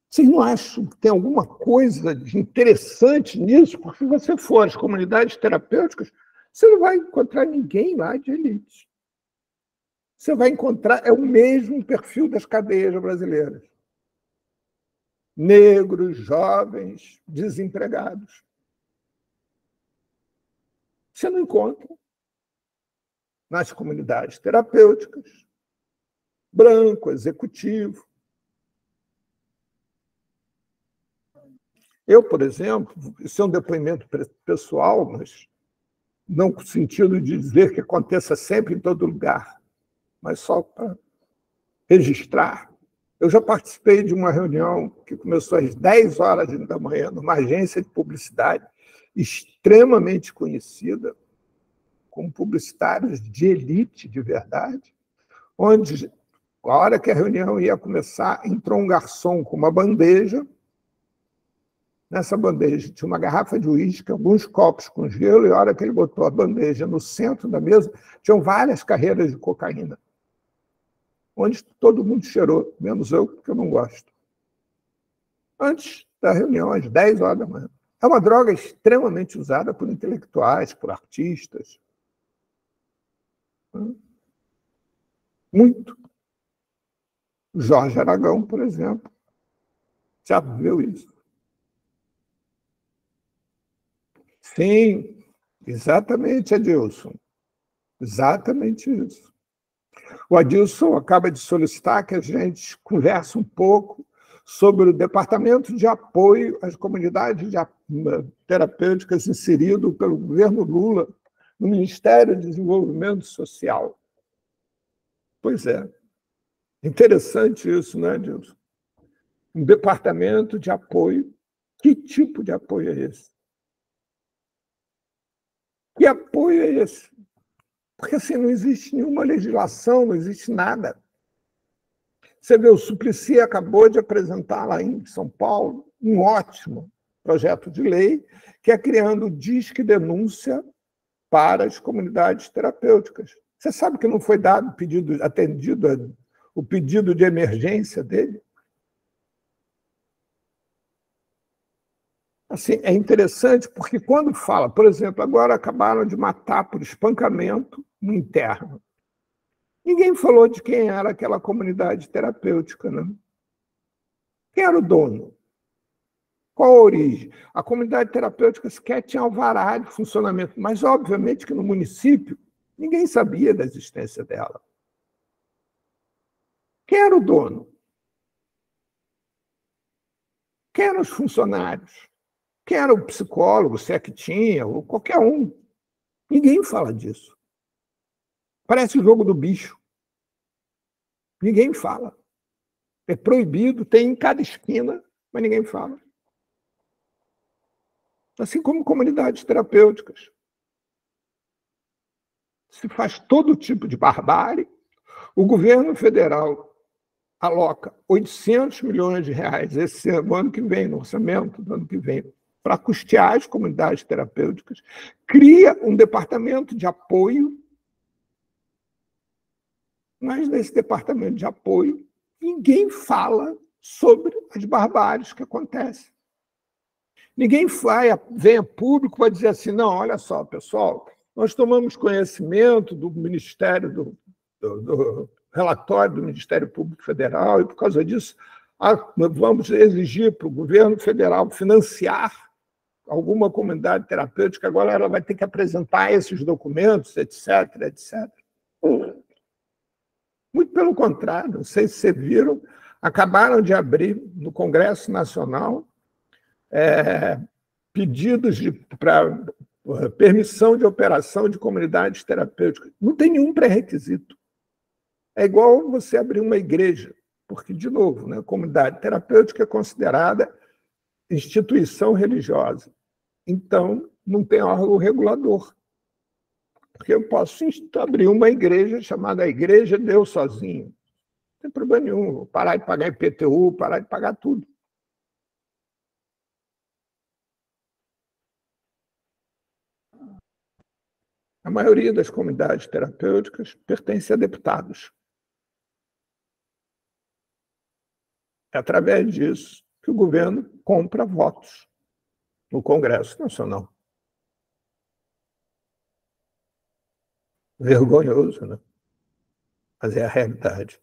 Vocês não acham que tem alguma coisa de interessante nisso? Porque se você for às comunidades terapêuticas, você não vai encontrar ninguém lá de elite. Você vai encontrar, é o mesmo perfil das cadeias brasileiras. negros, jovens, desempregados. Você não encontra nas comunidades terapêuticas, branco, executivo. Eu, por exemplo, isso é um depoimento pessoal, mas não com o sentido de dizer que aconteça sempre em todo lugar, mas só para registrar. Eu já participei de uma reunião que começou às 10 horas da manhã, numa agência de publicidade extremamente conhecida, com publicitários de elite, de verdade, onde, a hora que a reunião ia começar, entrou um garçom com uma bandeja. Nessa bandeja tinha uma garrafa de uísque, alguns copos com gelo, e a hora que ele botou a bandeja no centro da mesa, tinham várias carreiras de cocaína, onde todo mundo cheirou, menos eu, porque eu não gosto. Antes da reunião, às 10 horas da manhã. É uma droga extremamente usada por intelectuais, por artistas. Muito. Jorge Aragão, por exemplo, já viu isso. Sim, exatamente, Adilson. Exatamente isso. O Adilson acaba de solicitar que a gente converse um pouco sobre o Departamento de Apoio às Comunidades Terapêuticas inserido pelo governo Lula no Ministério do Desenvolvimento Social. Pois é. Interessante isso, né, Adilson? Um departamento de apoio. Que tipo de apoio é esse? Que apoio é esse? Porque assim, não existe nenhuma legislação, não existe nada. Você vê, o Suplicy acabou de apresentar lá em São Paulo um ótimo projeto de lei que é criando o Disque Denúncia para as comunidades terapêuticas. Você sabe que não foi dado atendido o pedido de emergência dele? Assim, é interessante porque quando fala, por exemplo, agora acabaram de matar por espancamento no interno. Ninguém falou de quem era aquela comunidade terapêutica, né? Quem era o dono? Qual a origem? A comunidade terapêutica sequer tinha alvará de funcionamento, mas obviamente que no município ninguém sabia da existência dela. Quem era o dono? Quem eram os funcionários? Quem era o psicólogo, se é que tinha, ou qualquer um? Ninguém fala disso. Parece o jogo do bicho. Ninguém fala. É proibido, tem em cada esquina, mas ninguém fala. Assim como comunidades terapêuticas. Se faz todo tipo de barbárie. O governo federal aloca 800 milhões de reais esse ano que vem, no orçamento do ano que vem, para custear as comunidades terapêuticas, cria um departamento de apoio, mas nesse departamento de apoio ninguém fala sobre as barbáries que acontecem. Ninguém vem a público para dizer assim, não, olha só, pessoal, nós tomamos conhecimento do Ministério, do relatório do Ministério Público Federal, e por causa disso vamos exigir para o governo federal financiar alguma comunidade terapêutica, agora ela vai ter que apresentar esses documentos, etc., etc. Muito pelo contrário, não sei se vocês viram, acabaram de abrir no Congresso Nacional pedidos para permissão de operação de comunidades terapêuticas. Não tem nenhum pré-requisito. É igual você abrir uma igreja, porque, de novo, né, a comunidade terapêutica é considerada instituição religiosa. Então, não tem órgão regulador. Porque eu posso abrir uma igreja chamada Igreja Deus Sozinho. Não tem problema nenhum. Vou parar de pagar IPTU, parar de pagar tudo. A maioria das comunidades terapêuticas pertence a deputados. É através disso que o governo compra votos no Congresso Nacional. Vergonhoso, né? Mas é a realidade.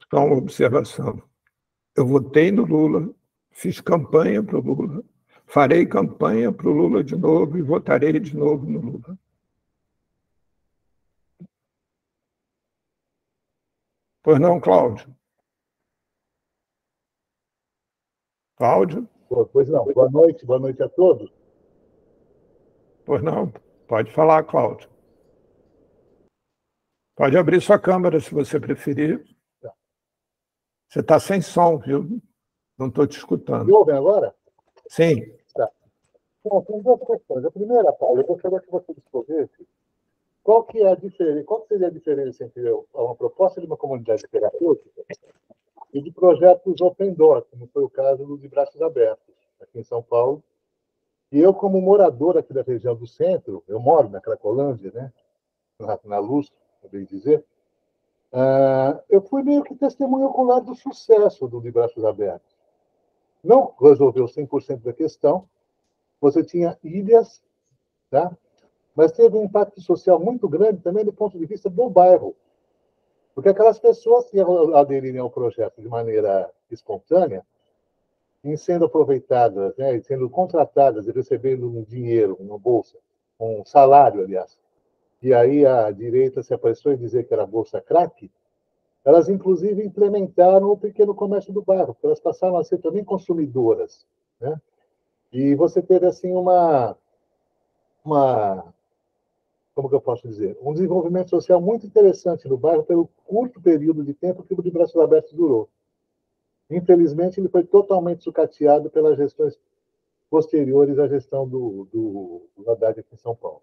Só uma observação. Eu votei no Lula, fiz campanha para o Lula, farei campanha para o Lula de novo e votarei de novo no Lula. Pois não, Cláudio? Cláudio? Pois não. Boa noite a todos. Pois não, pode falar, Cláudio. Pode abrir sua câmera se você preferir. Tá. Você está sem som, viu? Não estou te escutando. Me ouvem agora? Sim. Tá. Bom, tem duas questões. A primeira, Paulo, eu gostaria que você descrevesse qual seria a diferença entre uma proposta de uma comunidade terapêutica e de projetos open door, como foi o caso do de Braços Abertos, aqui em São Paulo. E eu, como morador aqui da região do centro, eu moro na Cracolândia, né? Na Luz, bem dizer, eu fui meio que testemunho ocular do sucesso do de Braços Abertos. Não resolveu 100% da questão, você tinha ilhas, tá? Mas teve um impacto social muito grande também do ponto de vista do bairro. Porque aquelas pessoas que aderirem ao projeto de maneira espontânea, em sendo aproveitadas, né, sendo contratadas e recebendo um dinheiro, uma bolsa, um salário, aliás, e aí a direita se apressou em dizer que era bolsa crack, elas, inclusive, implementaram o pequeno comércio do bairro, porque elas passaram a ser também consumidoras, né? E você teve, assim, como que eu posso dizer? Um desenvolvimento social muito interessante no bairro pelo curto período de tempo que o de Braços Abertos durou. Infelizmente, ele foi totalmente sucateado pelas gestões posteriores à gestão do Haddad aqui em São Paulo.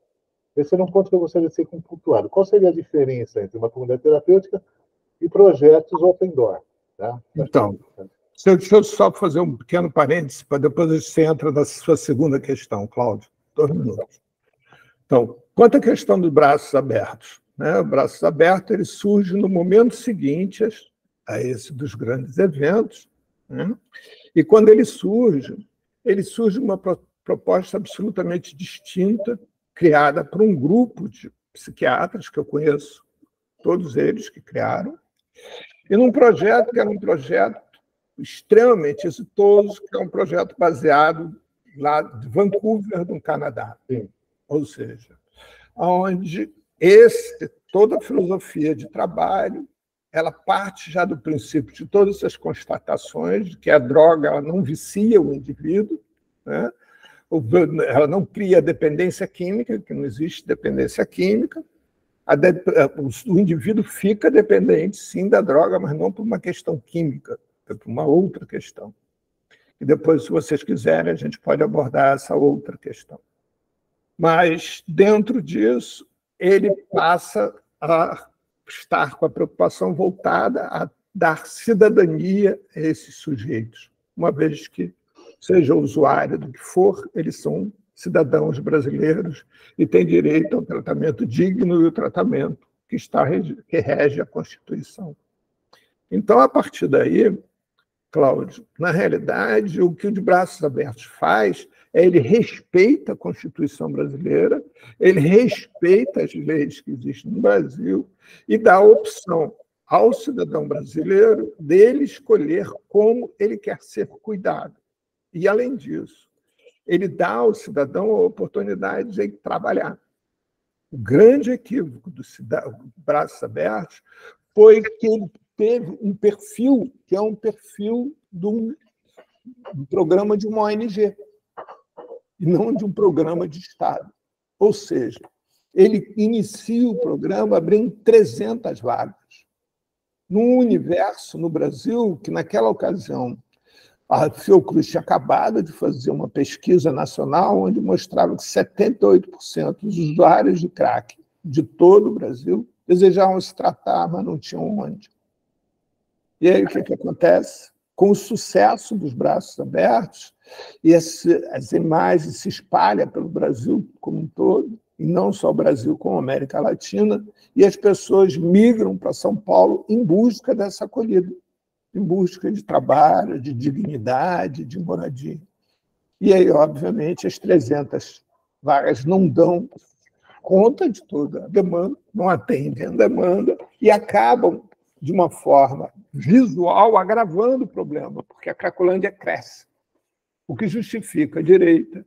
Esse era um ponto que eu gostaria de ser pontuado. Qual seria a diferença entre uma comunidade terapêutica e projetos open door? Tá? Então, deixa eu só fazer um pequeno parênteses, para depois você entra na sua segunda questão, Cláudio. 2 minutos. Então, quanto à questão dos braços abertos, né? O Braços Abertos ele surge no momento seguinte a esse dos grandes eventos, né? E quando ele surge uma proposta absolutamente distinta, criada por um grupo de psiquiatras que eu conheço, todos eles que criaram, e num projeto que era um projeto extremamente exitoso, que é um projeto baseado lá de Vancouver, no Canadá. Sim. Ou seja, onde toda a filosofia de trabalho ela parte já do princípio de todas essas constatações de que a droga ela não vicia o indivíduo, né? Ela não cria dependência química, que não existe dependência química. O indivíduo fica dependente, sim, da droga, mas não por uma questão química, é por uma outra questão. E depois, se vocês quiserem, a gente pode abordar essa outra questão. Mas, dentro disso, ele passa a estar com a preocupação voltada a dar cidadania a esses sujeitos, uma vez que, seja usuário do que for, eles são cidadãos brasileiros e têm direito ao tratamento digno e o tratamento que rege a Constituição. Então, a partir daí, Cláudio, na realidade, o que o de Braços Abertos faz é ele respeita a Constituição brasileira, ele respeita as leis que existem no Brasil e dá a opção ao cidadão brasileiro dele escolher como ele quer ser cuidado. E, além disso, ele dá ao cidadão a oportunidade de trabalhar. O grande equívoco do Braços Abertos foi que ele teve um perfil que é um perfil de um programa de uma ONG, e não de um programa de Estado. Ou seja, ele inicia o programa abrindo 300 vagas. Num universo, no Brasil, que naquela ocasião a Fiocruz tinha acabado de fazer uma pesquisa nacional onde mostrava que 78% dos usuários de crack de todo o Brasil desejavam se tratar, mas não tinham onde. E aí o que acontece? Com o sucesso dos Braços Abertos, e as imagens se espalham pelo Brasil como um todo, e não só o Brasil, como a América Latina, e as pessoas migram para São Paulo em busca dessa acolhida, em busca de trabalho, de dignidade, de moradia. E aí, obviamente, as 300 vagas não dão conta de toda a demanda, não atendem a demanda e acabam de uma forma visual, agravando o problema, porque a Cracolândia cresce, o que justifica a direita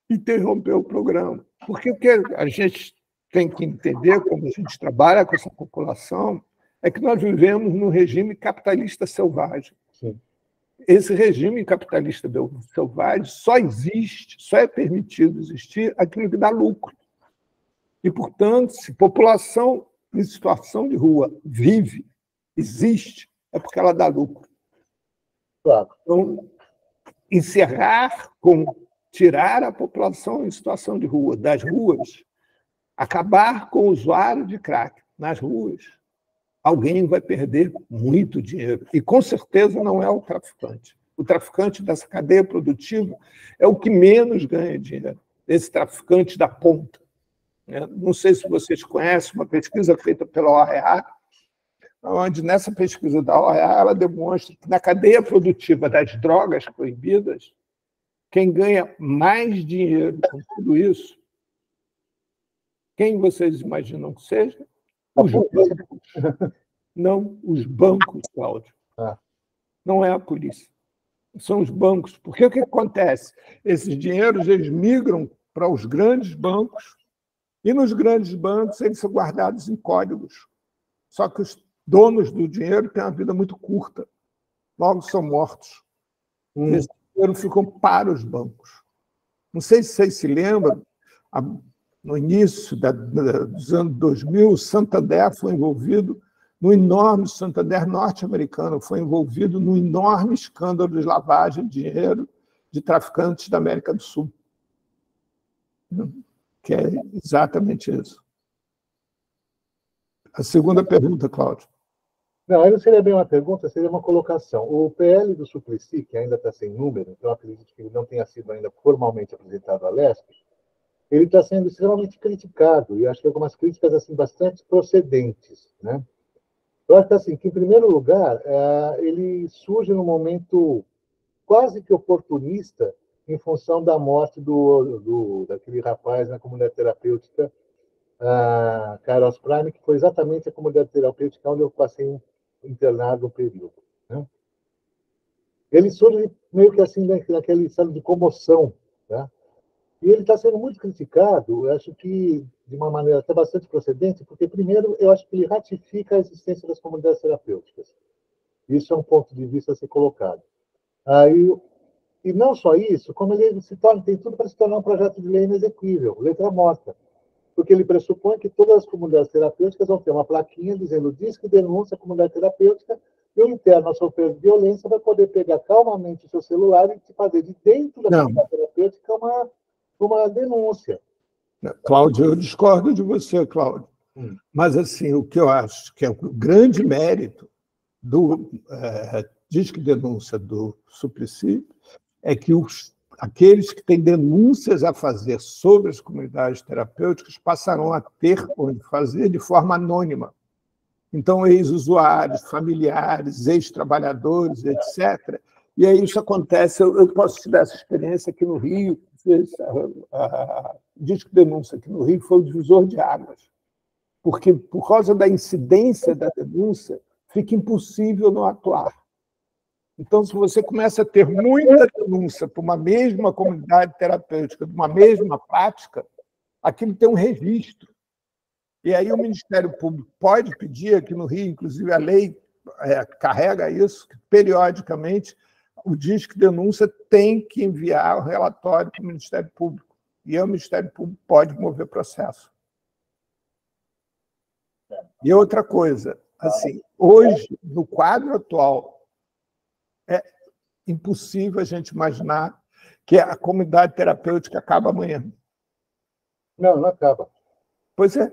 interromper o programa. Porque o que a gente tem que entender, quando a gente trabalha com essa população, é que nós vivemos num regime capitalista selvagem. Sim. Esse regime capitalista selvagem só existe, só é permitido existir aquilo que dá lucro. E, portanto, se a população em situação de rua vive, existe, é porque ela dá lucro. Claro. Então, encerrar com tirar a população em situação de rua das ruas, acabar com o usuário de crack nas ruas, alguém vai perder muito dinheiro. E, com certeza, não é o traficante. O traficante dessa cadeia produtiva é o que menos ganha dinheiro, esse traficante da ponta. Não sei se vocês conhecem uma pesquisa feita pela OEA, onde, nessa pesquisa da OEA, ela demonstra que, na cadeia produtiva das drogas proibidas, quem ganha mais dinheiro com tudo isso, quem vocês imaginam que seja? Os bancos. Não, os bancos, Cláudio. Não é a polícia. São os bancos. Porque o que acontece? Esses dinheiros eles migram para os grandes bancos, e nos grandes bancos eles são guardados em códigos. Só que os donos do dinheiro têm uma vida muito curta. Logo são mortos. Esse dinheiro ficou para os bancos. Não sei se vocês se lembram, no início dos anos 2000, o Santander foi envolvido no enorme Santander norte-americano, foi envolvido no enorme escândalo de lavagem de dinheiro de traficantes da América do Sul. Que é exatamente isso. A segunda pergunta, Cláudio. Não, aí não seria bem uma pergunta, seria uma colocação. O PL do Suplicy, que ainda está sem número, então acredito que ele não tenha sido ainda formalmente apresentado à LESP, ele está sendo extremamente criticado, e acho que algumas críticas assim, bastante procedentes. Né? Eu acho que, assim, que, em primeiro lugar, ele surge num momento quase que oportunista em função da morte daquele rapaz na comunidade terapêutica, Kairos Prime, que foi exatamente a comunidade terapêutica onde eu passei internado um período. Né? Ele surge meio que assim naquele estado de comoção, né? E ele está sendo muito criticado, eu acho que de uma maneira até bastante procedente, porque, primeiro, eu acho que ele ratifica a existência das comunidades terapêuticas. Isso é um ponto de vista a ser colocado. E não só isso, como ele tem tudo para se tornar um projeto de lei inexequível, letra morta, porque ele pressupõe que todas as comunidades terapêuticas vão ter uma plaquinha dizendo diz que denúncia a comunidade terapêutica, e o interno a sofrer violência vai poder pegar calmamente o seu celular e fazer de dentro da comunidade terapêutica uma denúncia. Cláudio, eu discordo de você, Cláudio. Mas, assim, o que eu acho que é o grande mérito do Disque Denúncia do Suplicy é que aqueles que têm denúncias a fazer sobre as comunidades terapêuticas passarão a ter onde fazer de forma anônima. Então, ex-usuários, familiares, ex-trabalhadores, etc. E aí isso acontece, eu posso te dar essa experiência aqui no Rio, a Disque Denúncia aqui no Rio foi o divisor de águas, porque, por causa da incidência da denúncia, fica impossível não atuar. Então, se você começa a ter muita denúncia para uma mesma comunidade terapêutica, de uma mesma prática, aquilo tem um registro. E aí o Ministério Público pode pedir, aqui no Rio, inclusive a lei carrega isso, que periodicamente o Disque Denúncia tem que enviar o relatório para o Ministério Público. E aí o Ministério Público pode mover processo. E outra coisa, assim, hoje, no quadro atual, é impossível a gente imaginar que a comunidade terapêutica acaba amanhã. Não, não acaba. Pois é,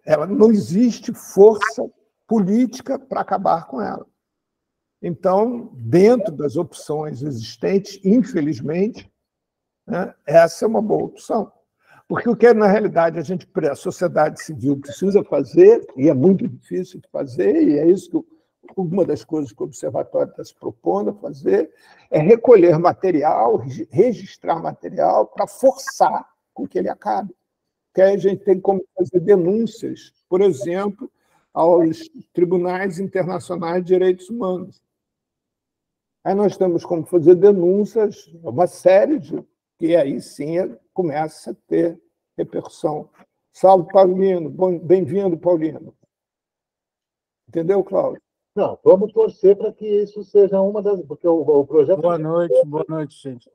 ela não existe força política para acabar com ela. Então, dentro das opções existentes, infelizmente, né, essa é uma boa opção. Porque o que, na realidade, a sociedade civil precisa fazer, e é muito difícil de fazer, e é isso que uma das coisas que o Observatório está se propondo a fazer, é recolher material, registrar material para forçar com que ele acabe. Porque aí a gente tem como fazer denúncias, por exemplo, aos tribunais internacionais de direitos humanos. Aí nós temos como fazer denúncias, uma série de que aí sim começa a ter repercussão. Salve, Paulino. Bem-vindo, Paulino. Entendeu, Cláudio? Não, vamos torcer para que isso seja uma das... Porque o projeto... Boa noite, gente.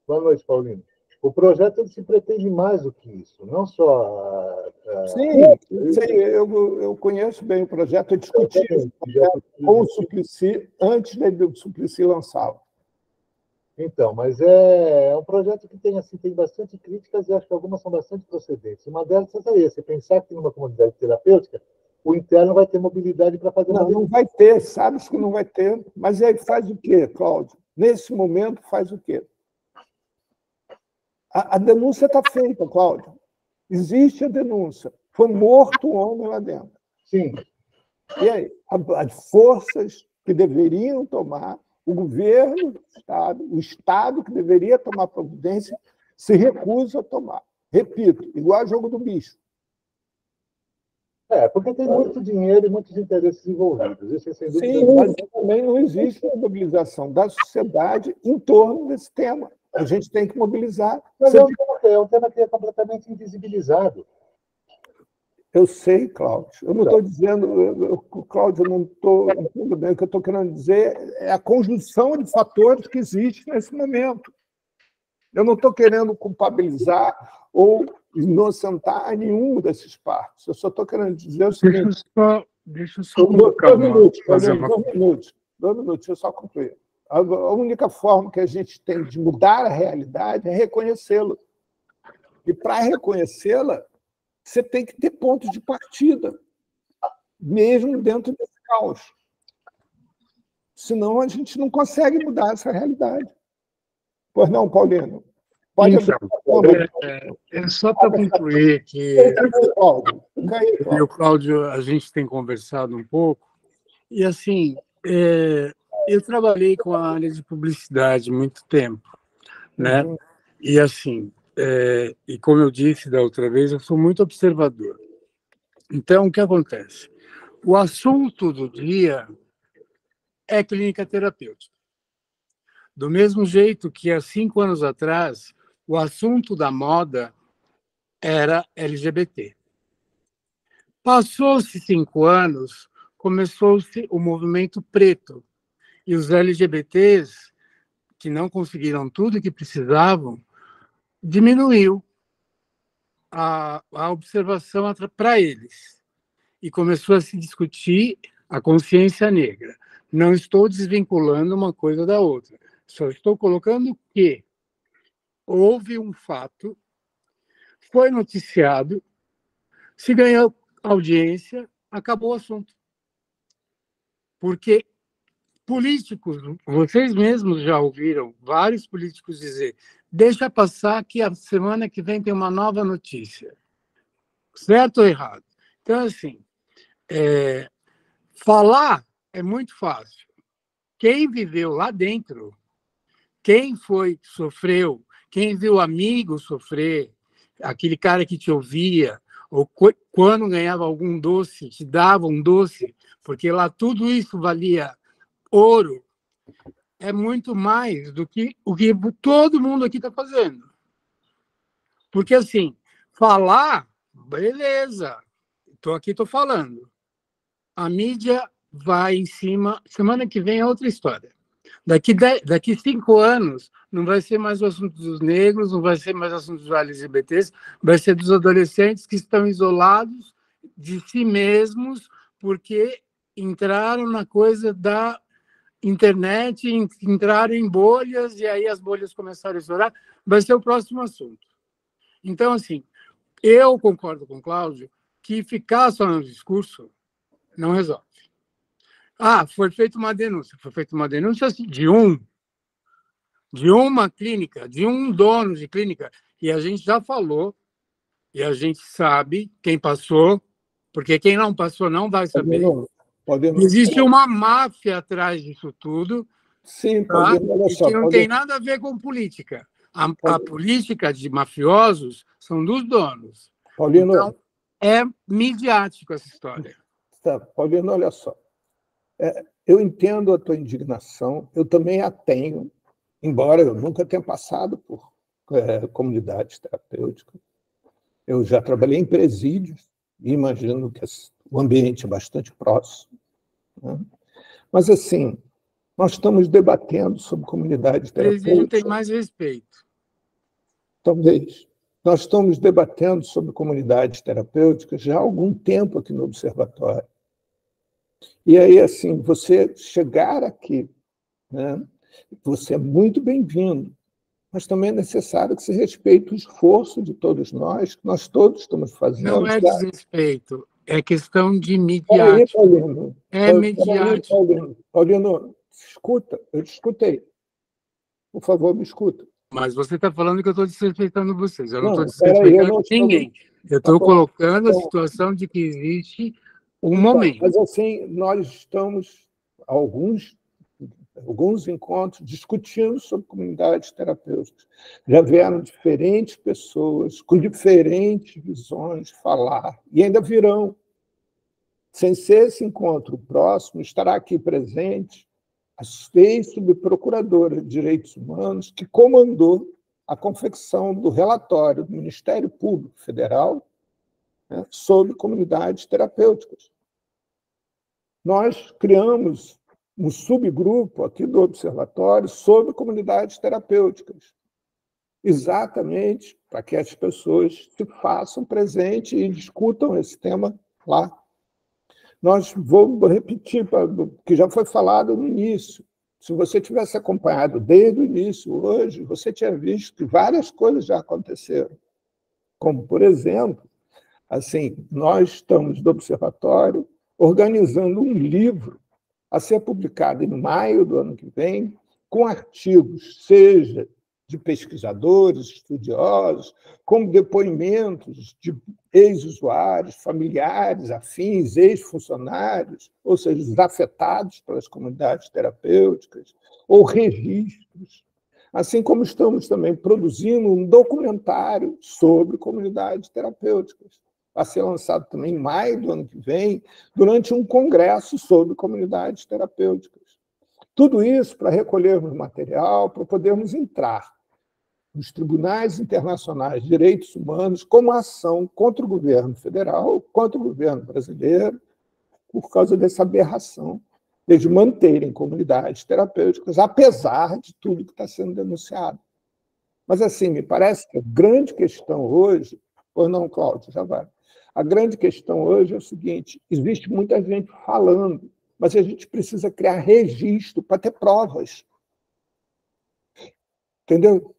Boa noite, Paulino. O projeto ele se pretende mais do que isso, não só... Sim, eu conheço bem o projeto, eu discuti com o Suplicy antes do Suplicy lançá-lo. Então, mas é um projeto que tem bastante críticas e acho que algumas são bastante procedentes. Uma delas é você pensar que numa comunidade terapêutica o interno vai ter mobilidade para fazer... Não vai ter, sabe que não vai ter. Mas aí faz o quê, Cláudio? Nesse momento, faz o quê? A denúncia está feita, Cláudio. Existe a denúncia. Foi morto um homem lá dentro. Sim. E aí? As forças que deveriam tomar, o governo do Estado, o Estado que deveria tomar providência, se recusa a tomar. Repito, igual a jogo do bicho. Porque tem muito dinheiro e muitos interesses envolvidos. Isso é sem dúvida. Sim, mas também não existe a mobilização da sociedade em torno desse tema. A gente tem que mobilizar. Mas é um tema que é completamente invisibilizado. Eu sei, Cláudio. Eu não estou dizendo... Cláudio, eu não estou entendendo bem. O que eu estou querendo dizer é a conjunção de fatores que existe nesse momento. Eu não estou querendo culpabilizar ou inocentar nenhum desses partes. Eu só estou querendo dizer o seguinte... Deixa eu só colocar dois minutos, deixa eu só concluir. A única forma que a gente tem de mudar a realidade é reconhecê-la. E, para reconhecê-la, você tem que ter pontos de partida, mesmo dentro desse caos. Senão, a gente não consegue mudar essa realidade. Pois não, Paulino? Pode só para concluir que eu e o Cláudio, a gente tem conversado um pouco, e assim... eu trabalhei com a área de publicidade muito tempo, né? E assim, e como eu disse da outra vez, eu sou muito observador. Então, o que acontece? O assunto do dia é clínica terapêutica. Do mesmo jeito que há 5 anos atrás, o assunto da moda era LGBT. Passou-se 5 anos, começou-se o movimento preto. E os LGBTs, que não conseguiram tudo que precisavam, diminuiu a observação para eles. E começou a se discutir a consciência negra. Não estou desvinculando uma coisa da outra. Só estou colocando que houve um fato, foi noticiado, se ganhou audiência, acabou o assunto. Porque políticos, vocês mesmos já ouviram vários políticos dizer: deixa passar que a semana que vem tem uma nova notícia. Certo ou errado? Então, assim, falar é muito fácil. Quem viveu lá dentro, quem sofreu, quem viu amigo sofrer, aquele cara que te ouvia, ou quando ganhava algum doce, te dava um doce, porque lá tudo isso valia ouro, é muito mais do que o que todo mundo aqui está fazendo. Porque, assim, falar, beleza, estou falando. A mídia vai em cima, semana que vem é outra história. Daqui 5 anos, não vai ser mais o assunto dos negros, não vai ser mais o assunto dos LGBTs, vai ser dos adolescentes que estão isolados de si mesmos, porque entraram na coisa da internet, entraram em bolhas, e aí as bolhas começaram a estourar. Vai ser o próximo assunto. Então, assim, eu concordo com o Cláudio que ficar só no discurso não resolve. Foi feita uma denúncia. Foi feita uma denúncia de uma clínica, de um dono de clínica, e a gente já falou, e a gente sabe quem passou, porque quem não passou não vai saber. Existe uma máfia atrás disso tudo. Sim, e que não tem nada a ver com política. A política de mafiosos são dos donos. Paulino, então, é midiático essa história. Paulino, olha só. Eu entendo a tua indignação, eu também a tenho, embora eu nunca tenha passado por comunidades terapêuticas. Eu já trabalhei em presídios e imagino que o ambiente é bastante próximo, né? Mas, assim, nós estamos debatendo sobre comunidade terapêutica. Presídio tem mais respeito. Talvez. Nós estamos debatendo sobre comunidades terapêuticas já há algum tempo aqui no Observatório. E aí, assim, você chegar aqui, né, você é muito bem-vindo, mas também é necessário que se respeite o esforço de todos nós, que nós todos estamos fazendo. Não é desrespeito, é questão de Peraí, midiático. Paulino. É midiático. Paulino, escuta, eu te escutei. Por favor, me escuta. Mas você está falando que eu estou desrespeitando vocês. Eu não estou peraí, desrespeitando ninguém. Eu estou colocando a Então, situação de que existe um momento. Mas, assim, nós estamos, alguns encontros, discutindo sobre comunidades terapêuticas. Já vieram diferentes pessoas, com diferentes visões, falar, e ainda virão. Sem ser esse encontro próximo, estará aqui presente a ex-subprocuradora de Direitos Humanos, que comandou a confecção do relatório do Ministério Público Federal, né, sobre comunidades terapêuticas. Nós criamos um subgrupo aqui do Observatório sobre comunidades terapêuticas, exatamente para que as pessoas se façam presente e discutam esse tema lá. Vou repetir o que já foi falado no início. Se você tivesse acompanhado desde o início hoje, você tinha visto que várias coisas já aconteceram. Como, por exemplo, assim, nós estamos do Observatório organizando um livro a ser publicado em maio do ano que vem, com artigos, seja de pesquisadores, estudiosos, como depoimentos de ex-usuários, familiares, afins, ex-funcionários, ou seja, os afetados pelas comunidades terapêuticas, ou registros. Assim como estamos também produzindo um documentário sobre comunidades terapêuticas, a ser lançado também em maio do ano que vem, durante um congresso sobre comunidades terapêuticas. Tudo isso para recolhermos material, para podermos entrar nos tribunais internacionais de direitos humanos como ação contra o governo federal, contra o governo brasileiro, por causa dessa aberração de manterem comunidades terapêuticas, apesar de tudo que está sendo denunciado. Mas, assim, me parece que a grande questão hoje... Pois não, Cláudio, já vai. A grande questão hoje é o seguinte: existe muita gente falando, mas a gente precisa criar registro para ter provas. Entendeu?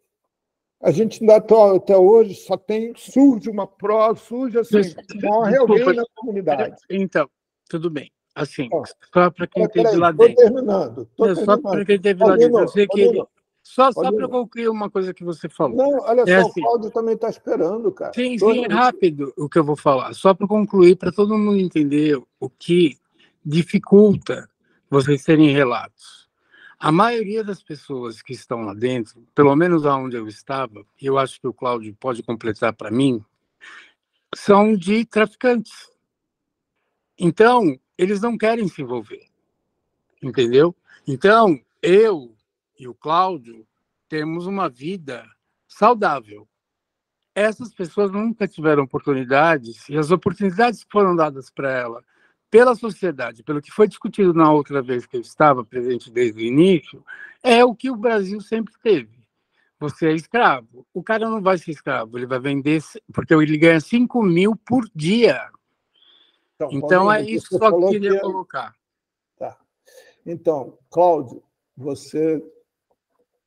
A gente ainda até hoje só surge uma prova, surge assim, morre alguém na comunidade. Então, tudo bem. Assim, só para quem esteve lá Estou dentro. terminando. Só para quem esteve lá dentro. Eu sei que ele... Só para concluir uma coisa que você falou. Não, olha só, assim, o Cláudio também está esperando, cara. Sim, é rápido o que eu vou falar. Só para concluir, para todo mundo entender o que dificulta vocês terem relatos. A maioria das pessoas que estão lá dentro, pelo menos aonde eu estava, e eu acho que o Cláudio pode completar para mim, são de traficantes. Então, eles não querem se envolver. Entendeu? Então, eu e o Cláudio temos uma vida saudável. Essas pessoas nunca tiveram oportunidades, e as oportunidades que foram dadas para ela pela sociedade, pelo que foi discutido na outra vez que eu estava presente desde o início, é o que o Brasil sempre teve. Você é escravo. O cara não vai ser escravo, ele vai vender, porque ele ganha 5 mil por dia. Então é isso só que eu queria colocar. Tá. Então, Cláudio, você...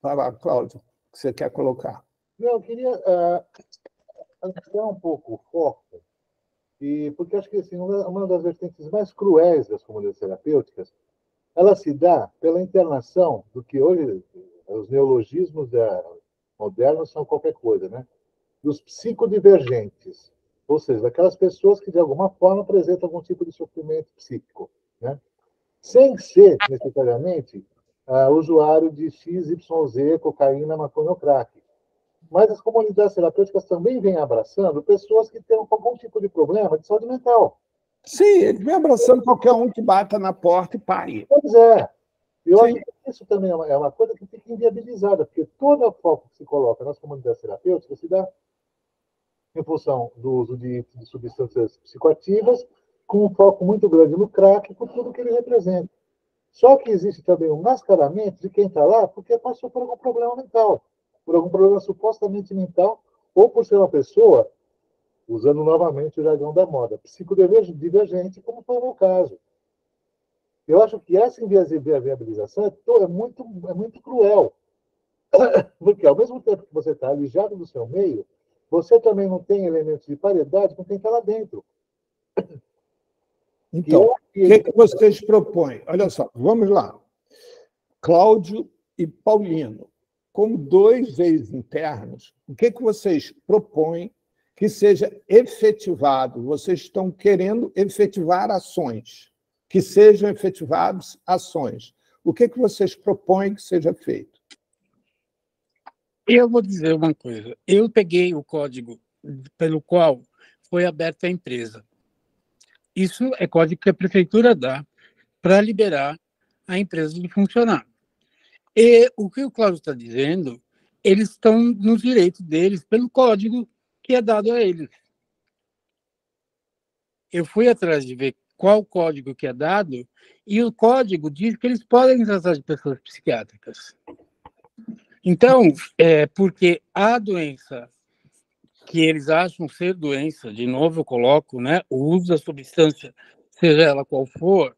Vai lá, Cláudio, o que você quer colocar? Não, eu queria ampliar um pouco o foco, porque acho que assim, uma das vertentes mais cruéis das comunidades terapêuticas, ela se dá pela internação do que hoje os neologismos modernos são qualquer coisa, né? Dos psicodivergentes, ou seja, daquelas pessoas que de alguma forma apresentam algum tipo de sofrimento psíquico, né? Sem ser necessariamente usuário de XYZ, cocaína, maconha ou crack. Mas as comunidades terapêuticas também vêm abraçando pessoas que têm algum tipo de problema de saúde mental. Sim, ele vem abraçando qualquer um que bata na porta e pare. Pois é. Eu acho que isso também é uma coisa que fica inviabilizada, porque todo o foco que se coloca nas comunidades terapêuticas se dá em função do uso de substâncias psicoativas, com um foco muito grande no crack, por tudo que ele representa. Só que existe também um mascaramento de quem está lá porque passou por algum problema mental, por algum problema supostamente mental, ou por ser uma pessoa, usando novamente o jargão da moda, psicodivergente, como foi o meu caso. Eu acho que essa inviabilização é muito cruel, porque ao mesmo tempo que você está alijado do seu meio, você também não tem elementos de paridade com quem está lá dentro. Então, o que vocês propõem? Olha só, vamos lá. Cláudio e Paulino, como 2 ex-internos, o que vocês propõem que seja efetivado? Vocês estão querendo efetivar ações, que sejam efetivadas ações. O que vocês propõem que seja feito? Eu vou dizer uma coisa. Eu peguei o código pelo qual foi aberta a empresa. Isso é código que a prefeitura dá para liberar a empresa de funcionar. E o que o Cláudio está dizendo, eles estão nos direitos deles pelo código que é dado a eles. Eu fui atrás de ver qual código que é dado e o código diz que eles podem tratar de pessoas psiquiátricas. Então, porque a doença que eles acham ser doença, de novo eu coloco, né, o uso da substância, seja ela qual for,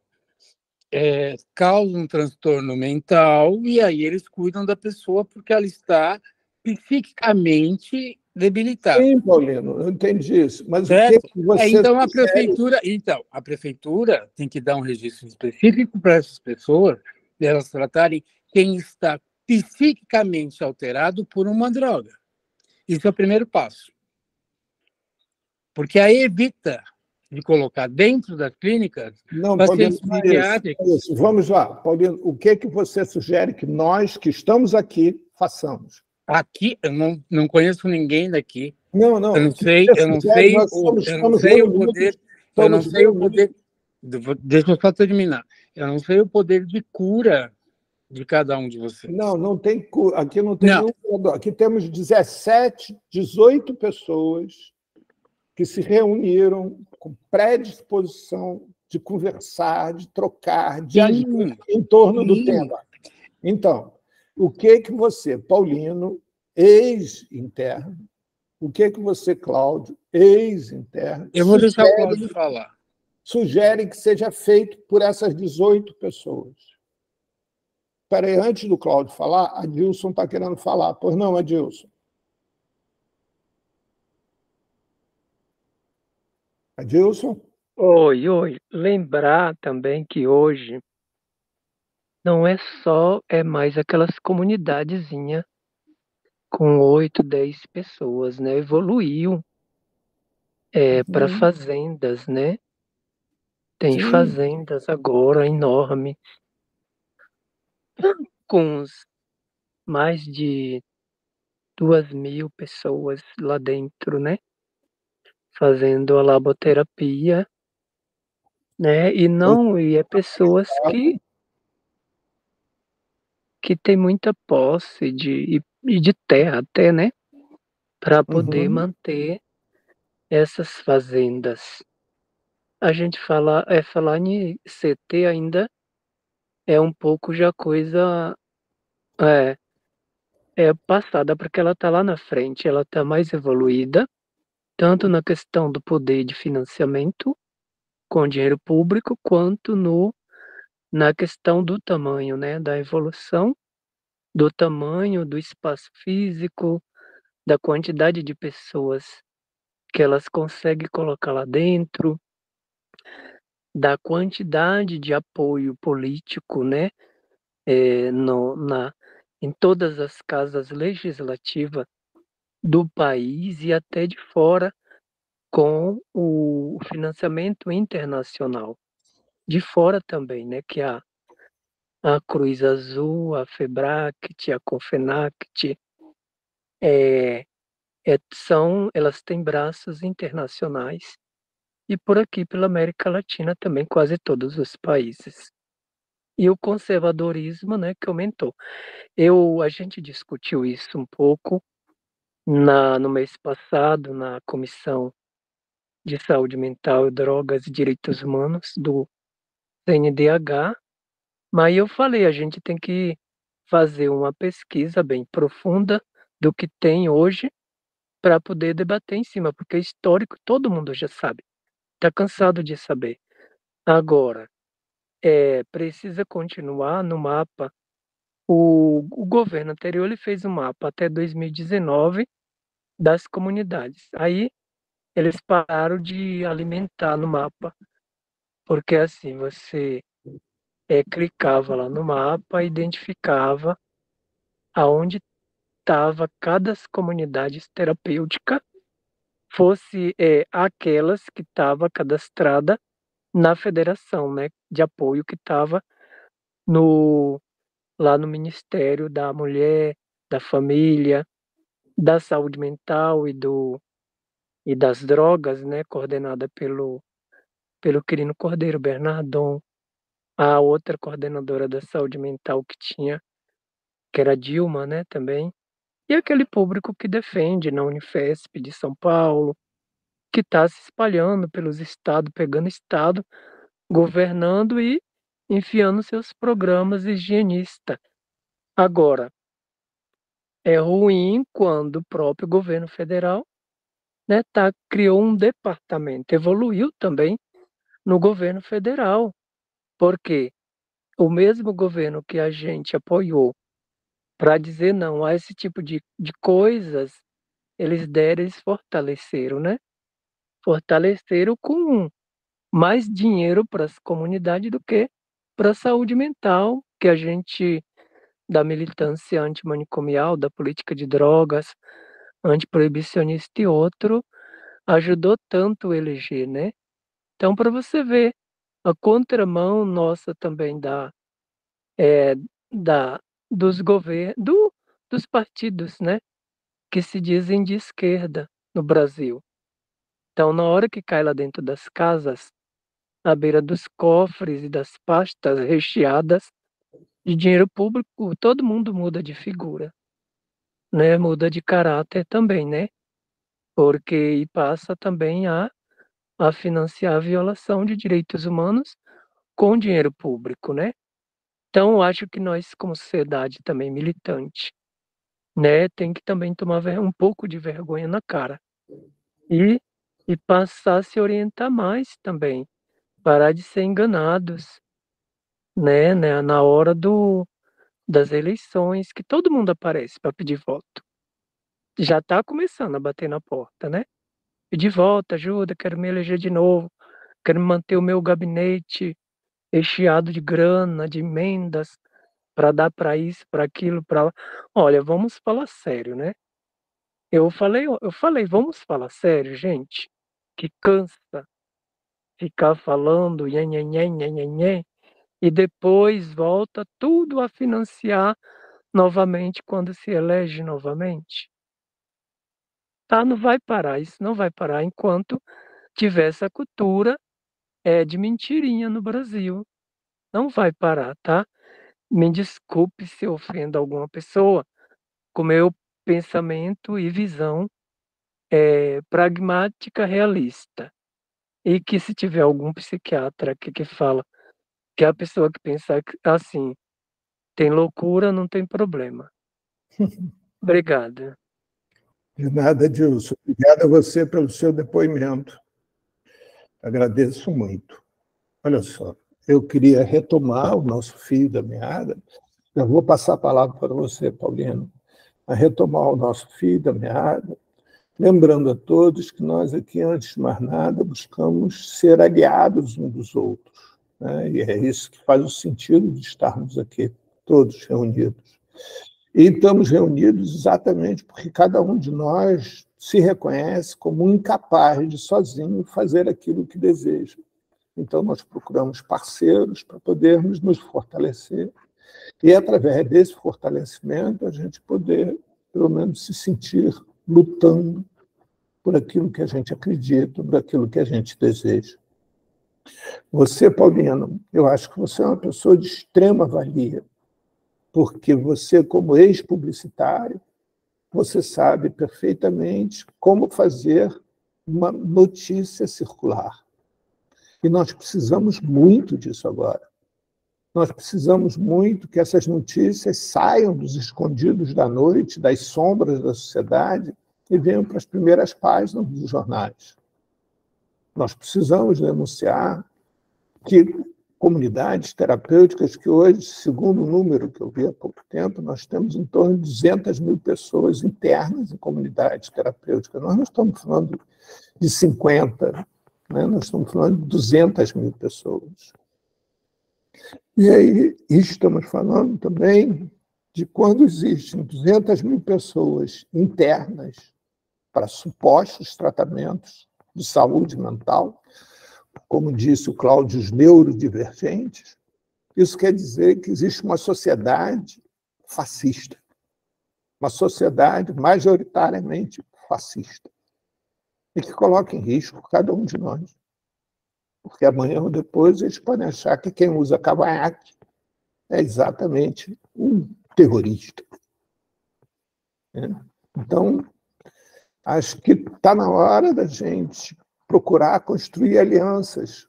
causa um transtorno mental e aí eles cuidam da pessoa porque ela está psiquicamente debilitada. Sim, Paulino, eu entendi isso. Mas certo? O que você então a prefeitura tem que dar um registro específico para essas pessoas, elas tratarem quem está psiquicamente alterado por uma droga. Isso é o primeiro passo. Porque aí evita de colocar dentro das clínicas pacientes psiquiátricos. Vamos lá, Paulino, o que você sugere que nós, que estamos aqui, façamos? Aqui, eu não conheço ninguém daqui. Não. Eu não sei o poder. Deixa eu só terminar. Eu não sei o poder de cura de cada um de vocês. Não tem cura. Aqui não tem nenhum curador. Aqui temos 18 pessoas que se reuniram com predisposição de conversar, de trocar, de agir em torno do tema. Então, o que você, Paulino, ex-interno, o que você, Cláudio, ex-interno, eu vou deixar o Cláudio falar, sugere que seja feito por essas 18 pessoas? Espera aí, antes do Cláudio falar, a Dilson está querendo falar. Pois não, Adilson? Adilson? Oi. Lembrar também que hoje não é mais aquelas comunidadezinhas com 8, 10 pessoas, né? Evoluiu para fazendas, né? Tem fazendas agora enormes, com mais de 2.000 pessoas lá dentro, né? Fazendo a laboterapia, né? E é pessoas que tem muita posse de terra até, né? Para poder manter essas fazendas. A gente falar em CT ainda é um pouco já coisa passada, porque ela está lá na frente, ela está mais evoluída, tanto na questão do poder de financiamento com dinheiro público, quanto na questão do tamanho, né? Da evolução do tamanho, do espaço físico, da quantidade de pessoas que elas conseguem colocar lá dentro, da quantidade de apoio político, né? Em todas as casas legislativas do país e até de fora, com o financiamento internacional. De fora também, né? Que a Cruz Azul, a FEBRACT, a CONFENACT, elas têm braços internacionais e por aqui pela América Latina também, quase todos os países. E o conservadorismo, né, que aumentou. A gente discutiu isso um pouco no mês passado, na Comissão de Saúde Mental, Drogas e Direitos Humanos do CNDH, mas eu falei, a gente tem que fazer uma pesquisa bem profunda do que tem hoje para poder debater em cima, porque histórico todo mundo já sabe, está cansado de saber. Agora, precisa continuar no mapa. O governo anterior ele fez um mapa até 2019 das comunidades. Aí eles pararam de alimentar no mapa, porque assim você clicava lá no mapa, identificava aonde estava cada comunidade terapêutica, fosse aquelas que estava cadastrada na federação, né, de apoio que estava lá no Ministério da Mulher, da Família, da Saúde Mental e das Drogas, né, coordenada pelo Quirino Cordeiro Bernardon, a outra coordenadora da Saúde Mental que era Dilma, né, também, e aquele público que defende na Unifesp de São Paulo, que está se espalhando pelos estados, pegando estado, governando e enfiando seus programas higienistas. Agora, é ruim quando o próprio governo federal, né, criou um departamento, evoluiu também no governo federal, porque o mesmo governo que a gente apoiou para dizer não a esse tipo de coisas, eles fortaleceram, né? Fortaleceram com mais dinheiro para as comunidades do que para a saúde mental, que a gente, da militância antimanicomial, da política de drogas, antiproibicionista e outro, ajudou tanto a eleger, né? Então, para você ver, a contramão nossa também dos governos, dos partidos, né, que se dizem de esquerda no Brasil. Então, na hora que cai lá dentro das casas, à beira dos cofres e das pastas recheadas de dinheiro público, todo mundo muda de figura, né, muda de caráter também, né, porque passa também a financiar a violação de direitos humanos com dinheiro público, né? Então, eu acho que nós, como sociedade também militante, né, tem que também tomar um pouco de vergonha na cara e passar a se orientar mais também, parar de ser enganados, né, na hora das eleições, que todo mundo aparece para pedir voto. Já está começando a bater na porta, né? Pedir voto, ajuda, quero me eleger de novo, quero manter o meu gabinete recheado de grana, de emendas, para dar para isso, para aquilo, para... Olha, vamos falar sério, né? Eu falei, vamos falar sério, gente, que cansa ficar falando nhenhenhen, e depois volta tudo a financiar novamente quando se elege novamente. Tá, não vai parar, isso não vai parar enquanto tiver essa cultura de mentirinha no Brasil. Não vai parar, tá? Me desculpe se eu ofendo alguma pessoa com meu pensamento e visão pragmática, realista. E que se tiver algum psiquiatra aqui que fala que a pessoa que pensa assim tem loucura, não tem problema. Obrigada. De nada, Dilson. Obrigado a você pelo seu depoimento. Agradeço muito. Olha só, eu queria retomar o nosso fio da meada. Eu vou passar a palavra para você, Paulino, a retomar o nosso fio da meada, lembrando a todos que nós aqui, antes de mais nada, buscamos ser aliados uns dos outros, né? E é isso que faz o sentido de estarmos aqui, todos reunidos. E estamos reunidos exatamente porque cada um de nós se reconhece como incapaz de sozinho fazer aquilo que deseja. Então, nós procuramos parceiros para podermos nos fortalecer e, através desse fortalecimento, a gente poder, pelo menos, se sentir lutando por aquilo que a gente acredita, por aquilo que a gente deseja. Você, Paulino, eu acho que você é uma pessoa de extrema valia, porque você, como ex-publicitário, você sabe perfeitamente como fazer uma notícia circular. E nós precisamos muito disso agora. Nós precisamos muito que essas notícias saiam dos escondidos da noite, das sombras da sociedade, e venham para as primeiras páginas dos jornais. Nós precisamos denunciar que comunidades terapêuticas, que hoje, segundo o número que eu vi há pouco tempo, nós temos em torno de 200 mil pessoas internas em comunidades terapêuticas. Nós não estamos falando de 50, né? Nós estamos falando de 200 mil pessoas. E aí estamos falando também de quando existem 200 mil pessoas internas para supostos tratamentos de saúde mental, como disse o Cláudio, os neurodivergentes, isso quer dizer que existe uma sociedade fascista, uma sociedade majoritariamente fascista, e que coloca em risco cada um de nós. Porque amanhã ou depois eles podem achar que quem usa cavanhaque é exatamente um terrorista. Então, acho que está na hora da gente procurar construir alianças,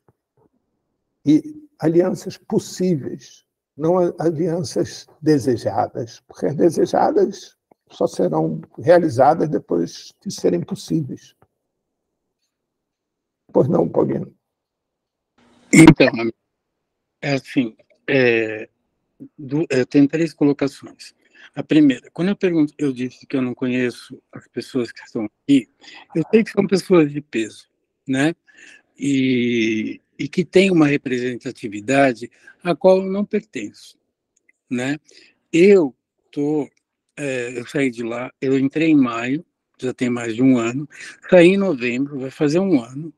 e alianças possíveis, não alianças desejadas, porque as desejadas só serão realizadas depois de serem possíveis. Pois não, Paulino? Então, assim, eu tenho 3 colocações. A primeira, quando eu disse que eu não conheço as pessoas que estão aqui, eu sei que são pessoas de peso, né? E que têm uma representatividade a qual eu não pertenço, né? Eu saí de lá, eu entrei em maio, já tem mais de um ano, saí em novembro, vai fazer um ano,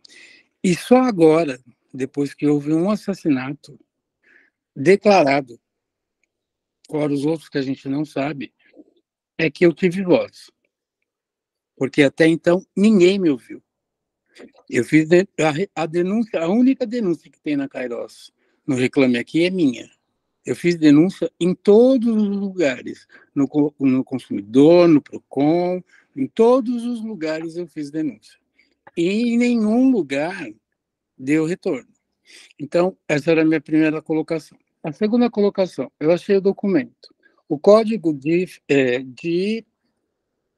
e só agora, depois que houve um assassinato declarado, fora os outros que a gente não sabe, é que eu tive voz. Porque até então ninguém me ouviu. Eu fiz a denúncia, a única denúncia que tem na Kairos, no Reclame Aqui, é minha. Eu fiz denúncia em todos os lugares, no Consumidor, no Procon, em todos os lugares eu fiz denúncia. E em nenhum lugar deu retorno. Então, essa era a minha primeira colocação. A segunda colocação, eu achei o documento. O Código de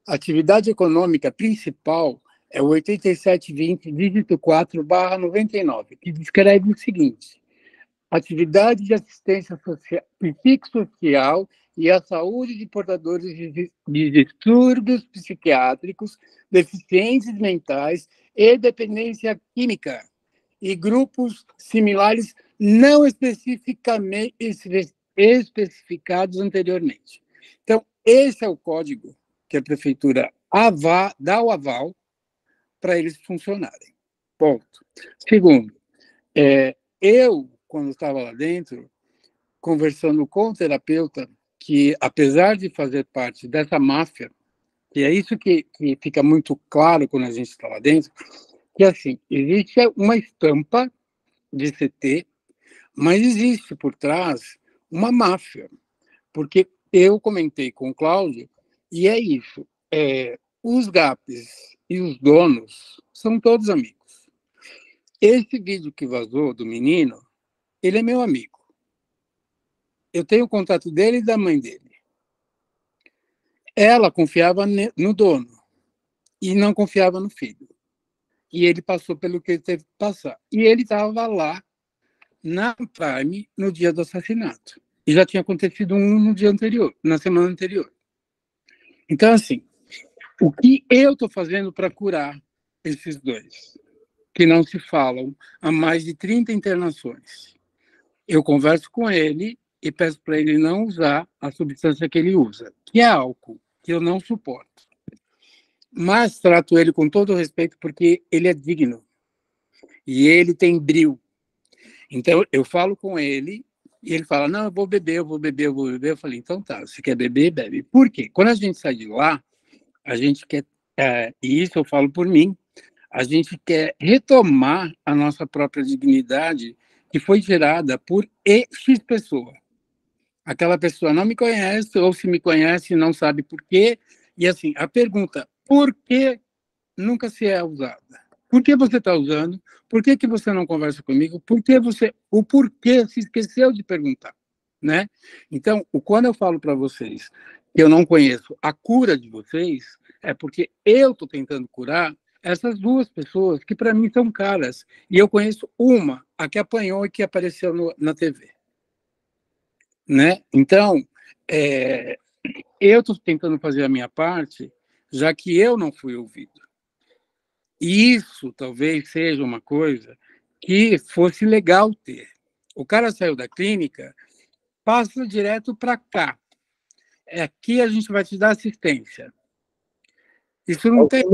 Atividade Econômica Principal é o 8720, dígito 4/99, que descreve o seguinte: atividade de assistência social, psicossocial e a saúde de portadores de distúrbios psiquiátricos, deficiências mentais e dependência química, e grupos similares não especificados anteriormente. Então, esse é o código que a prefeitura dá o aval para eles funcionarem. Ponto. Segundo, eu, quando estava lá dentro, conversando com o terapeuta, que, apesar de fazer parte dessa máfia, e é isso que fica muito claro quando a gente está lá dentro, que, assim, existe uma estampa de CT, mas existe por trás uma máfia, porque eu comentei com o Cláudio, e é isso, os GAPs e os donos são todos amigos. Esse vídeo que vazou do menino, ele é meu amigo. Eu tenho o contato dele e da mãe dele. Ela confiava no dono e não confiava no filho. E ele passou pelo que ele teve que passar. E ele estava lá na Prime no dia do assassinato. E já tinha acontecido um no dia anterior, na semana anterior. Então, assim, o que eu estou fazendo para curar esses dois, que não se falam há mais de 30 internações? Eu converso com ele e peço para ele não usar a substância que ele usa, que é álcool, que eu não suporto. Mas trato ele com todo o respeito porque ele é digno. E ele tem brio. Então, eu falo com ele e ele fala, não, eu vou beber, eu vou beber, eu vou beber. Eu falei, então tá, você quer beber, bebe. Por quê? Quando a gente sai de lá, a gente quer e isso eu falo por mim, a gente quer retomar a nossa própria dignidade que foi gerada por X pessoa. Aquela pessoa não me conhece, ou se me conhece, não sabe por quê. E assim, a pergunta, por que nunca se é usada? Por que você está usando? Por que você não conversa comigo? O porquê se esqueceu de perguntar, né? Então, quando eu falo para vocês que eu não conheço a cura de vocês, é porque eu estou tentando curar essas duas pessoas que para mim são caras. E eu conheço uma, a que apanhou e que apareceu na TV. Né? Então, eu estou tentando fazer a minha parte, já que eu não fui ouvido. E isso talvez seja uma coisa que fosse legal ter. O cara saiu da clínica, passa direto para cá. Aqui a gente vai te dar assistência. Isso não tem...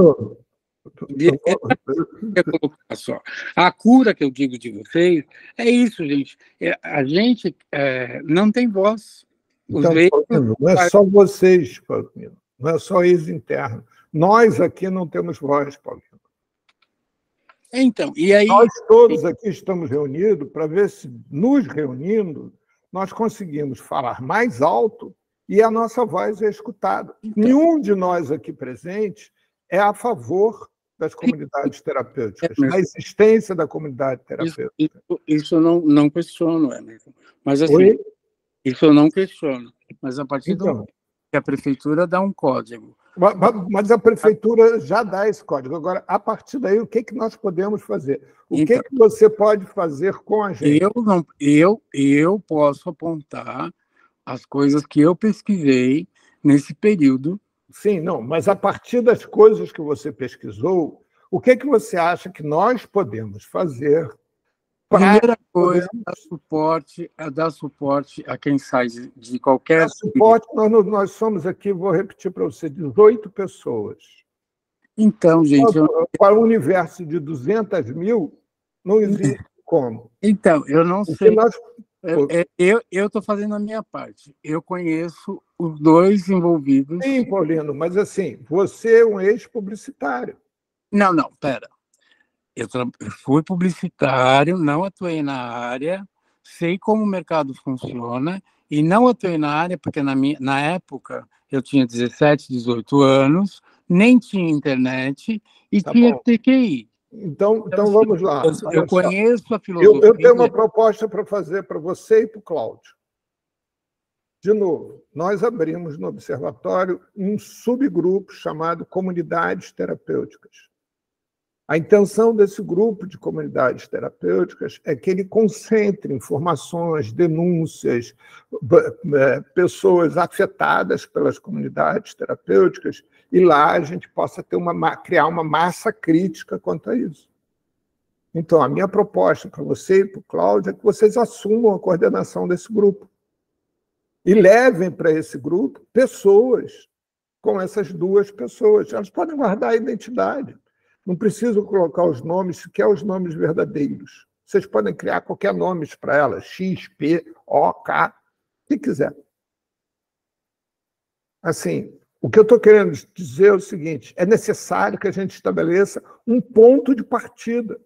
Só. A cura que eu digo de vocês é isso, gente. A gente não tem voz. Então, Paulino, não é só vocês, Paulino. Não é só ex-interno. Nós aqui não temos voz, Paulino. Então, e aí... Nós todos aqui estamos reunidos para ver se, nos reunindo, nós conseguimos falar mais alto e a nossa voz é escutada. Então, nenhum de nós aqui presentes é a favor das comunidades terapêuticas, da existência da comunidade terapêutica. Isso eu não questiono, Emerson. Mas assim, isso eu não questiono. Mas a partir do momento que a prefeitura dá um código... Mas a prefeitura já dá esse código. Agora, a partir daí, o que nós podemos fazer? O que você pode fazer com a gente? Eu posso apontar as coisas que eu pesquisei nesse período. Sim, não, mas a partir das coisas que você pesquisou, o que você acha que nós podemos fazer? Primeira coisa é dar suporte a quem sai de qualquer... Suporte, nós somos aqui, vou repetir para você, 18 pessoas. Então, gente... Para um universo de 200 mil, não existe como. Então, eu não sei... Eu estou fazendo a minha parte. Eu conheço os dois envolvidos. Sim, Paulino, mas assim, você é um ex-publicitário. Não, pera. Eu fui publicitário, não atuei na área, sei como o mercado funciona e não atuei na área porque na época eu tinha 17, 18 anos, nem tinha internet e tinha TQI. Então vamos lá. Eu conheço a filosofia... Eu tenho uma proposta para fazer para você e para o Cláudio. De novo, nós abrimos no Observatório um subgrupo chamado Comunidades Terapêuticas. A intenção desse grupo de comunidades terapêuticas é que ele concentre informações, denúncias, pessoas afetadas pelas comunidades terapêuticas, e lá a gente possa ter criar uma massa crítica quanto a isso. Então, a minha proposta para você e para o Cláudio é que vocês assumam a coordenação desse grupo e levem para esse grupo pessoas com essas duas pessoas. Elas podem guardar a identidade. Não preciso colocar os nomes, sequer os nomes verdadeiros. Vocês podem criar qualquer nome para elas, X, P, O, K, o que quiser. Assim, o que eu estou querendo dizer é o seguinte, é necessário que a gente estabeleça um ponto de partida.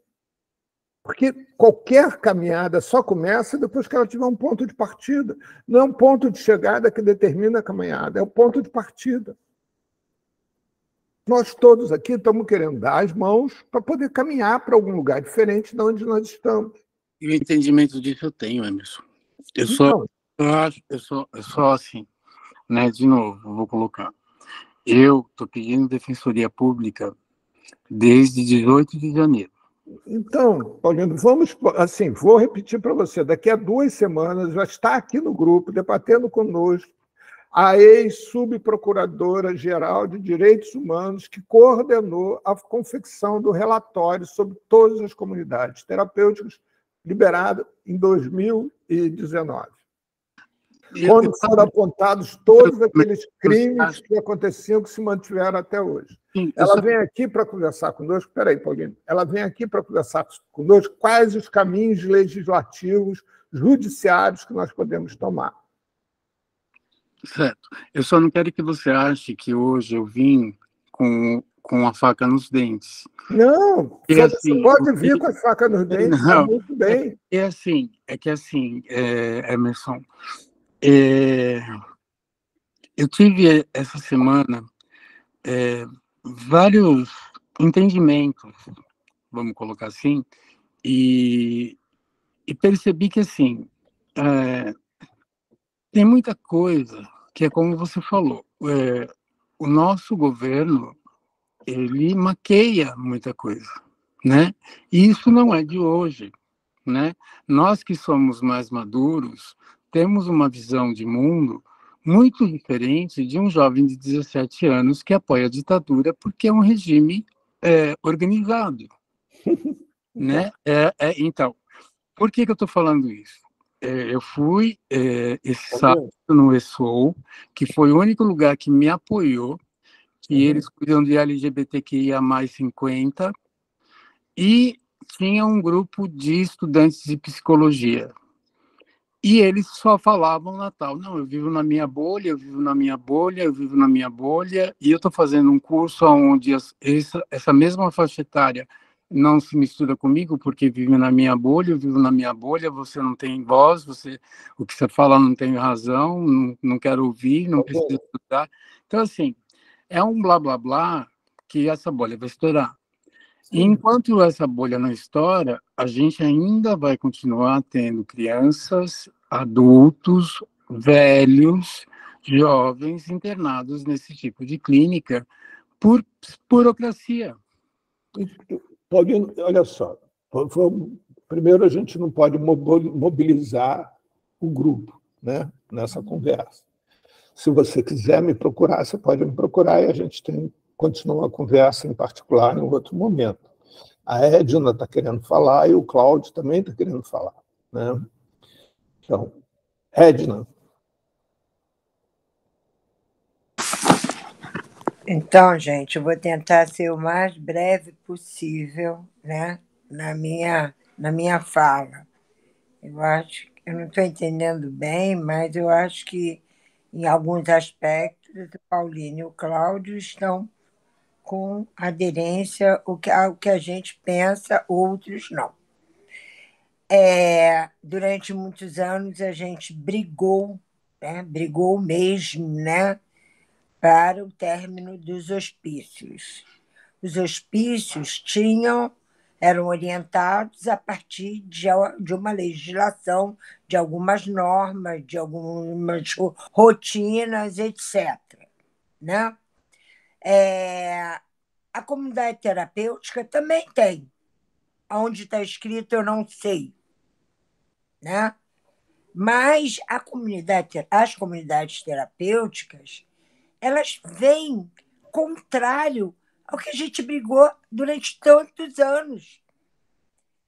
Porque qualquer caminhada só começa depois que ela tiver um ponto de partida. Não é um ponto de chegada que determina a caminhada, é o ponto de partida. Nós todos aqui estamos querendo dar as mãos para poder caminhar para algum lugar diferente de onde nós estamos. E o entendimento disso eu tenho, Emerson. Eu só assim, né? De novo, vou colocar. Eu estou pedindo defensoria pública desde 18 de janeiro. Então, Paulino, vamos, assim, vou repetir para você, daqui a 2 semanas já está aqui no grupo, debatendo conosco, a ex-subprocuradora-geral de Direitos Humanos, que coordenou a confecção do relatório sobre todas as comunidades terapêuticas, liberado em 2019. Quando foram apontados todos aqueles crimes que aconteciam, que se mantiveram até hoje. Ela vem aqui para conversar conosco, espera aí, Paulino, ela vem aqui para conversar conosco quais os caminhos legislativos, judiciários que nós podemos tomar. Certo. Eu só não quero que você ache que hoje eu vim com com a faca nos dentes. Não, E, você assim, pode vir com a faca nos dentes, está muito bem. Emerson, eu tive essa semana vários entendimentos, vamos colocar assim, e percebi que, assim, tem muita coisa que é como você falou, o nosso governo, ele maqueia muita coisa, né? E isso não é de hoje, né? Nós que somos mais maduros, temos uma visão de mundo muito diferente de um jovem de 17 anos que apoia a ditadura porque é um regime organizado, né? Então, por que eu estou falando isso? Eu fui esse sábado no ESOL, que foi o único lugar que me apoiou, que eles cuidam de LGBTQIA+, 50, e tinha um grupo de estudantes de psicologia. E eles só falavam Natal. Não, eu vivo na minha bolha, eu vivo na minha bolha, eu vivo na minha bolha, e eu estou fazendo um curso onde essa mesma faixa etária não se mistura comigo, porque vive na minha bolha, eu vivo na minha bolha, você não tem voz, o que você fala não tem razão, não quero ouvir, não precisa estudar. Então, assim, é um blá, blá, blá que essa bolha vai estourar. E enquanto essa bolha não estoura, a gente ainda vai continuar tendo crianças, adultos, velhos, jovens internados nesse tipo de clínica por burocracia. Paulino, olha só, primeiro a gente não pode mobilizar o grupo, né, nessa conversa. Se você quiser me procurar, você pode me procurar e a gente continua a conversa em particular em outro momento. A Edna está querendo falar e o Cláudio também está querendo falar, né? Então, Edna. Então, gente, eu vou tentar ser o mais breve possível, né, na minha fala. Eu acho que eu não estou entendendo bem, mas eu acho que, em alguns aspectos, o Paulino e o Cláudio estão com aderência ao que a gente pensa, outros não. Durante muitos anos, a gente brigou, né, brigou mesmo, né, para o término dos hospícios. Os hospícios eram orientados a partir de uma legislação, de algumas normas, de algumas rotinas, etc. Né? A comunidade terapêutica também tem. Onde está escrito, eu não sei. Né? Mas as comunidades terapêuticas, elas vêm contrário ao que a gente brigou durante tantos anos.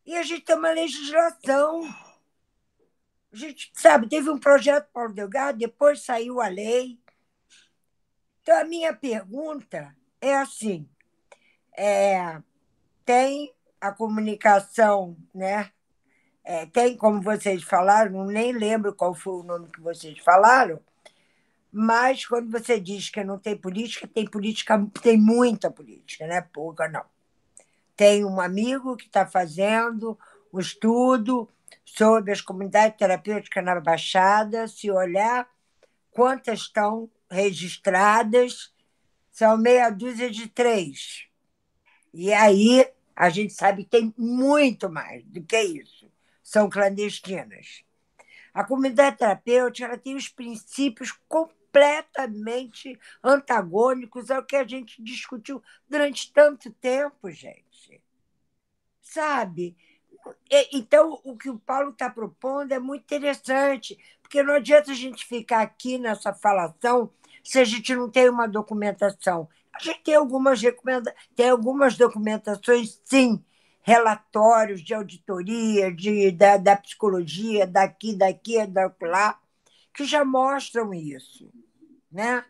E a gente tem uma legislação. A gente, sabe, teve um projeto Paulo Delgado, depois saiu a lei. Então, a minha pergunta é assim, tem a comunicação, né? Tem, como vocês falaram, nem lembro qual foi o nome que vocês falaram, mas quando você diz que não tem política, tem muita política, não é pouca, não. Tem um amigo que está fazendo um estudo sobre as comunidades terapêuticas na Baixada. Se olhar quantas estão registradas, são meia dúzia de 3. E aí a gente sabe que tem muito mais do que isso. São clandestinas. A comunidade terapêutica ela tem os princípios completamente antagônicos ao que a gente discutiu durante tanto tempo, gente. Sabe? Então, o que o Paulo está propondo é muito interessante, porque não adianta a gente ficar aqui nessa falação se a gente não tem uma documentação. A gente tem algumas documentações, sim, relatórios de auditoria, da psicologia, daqui, da lá, que já mostram isso. Né?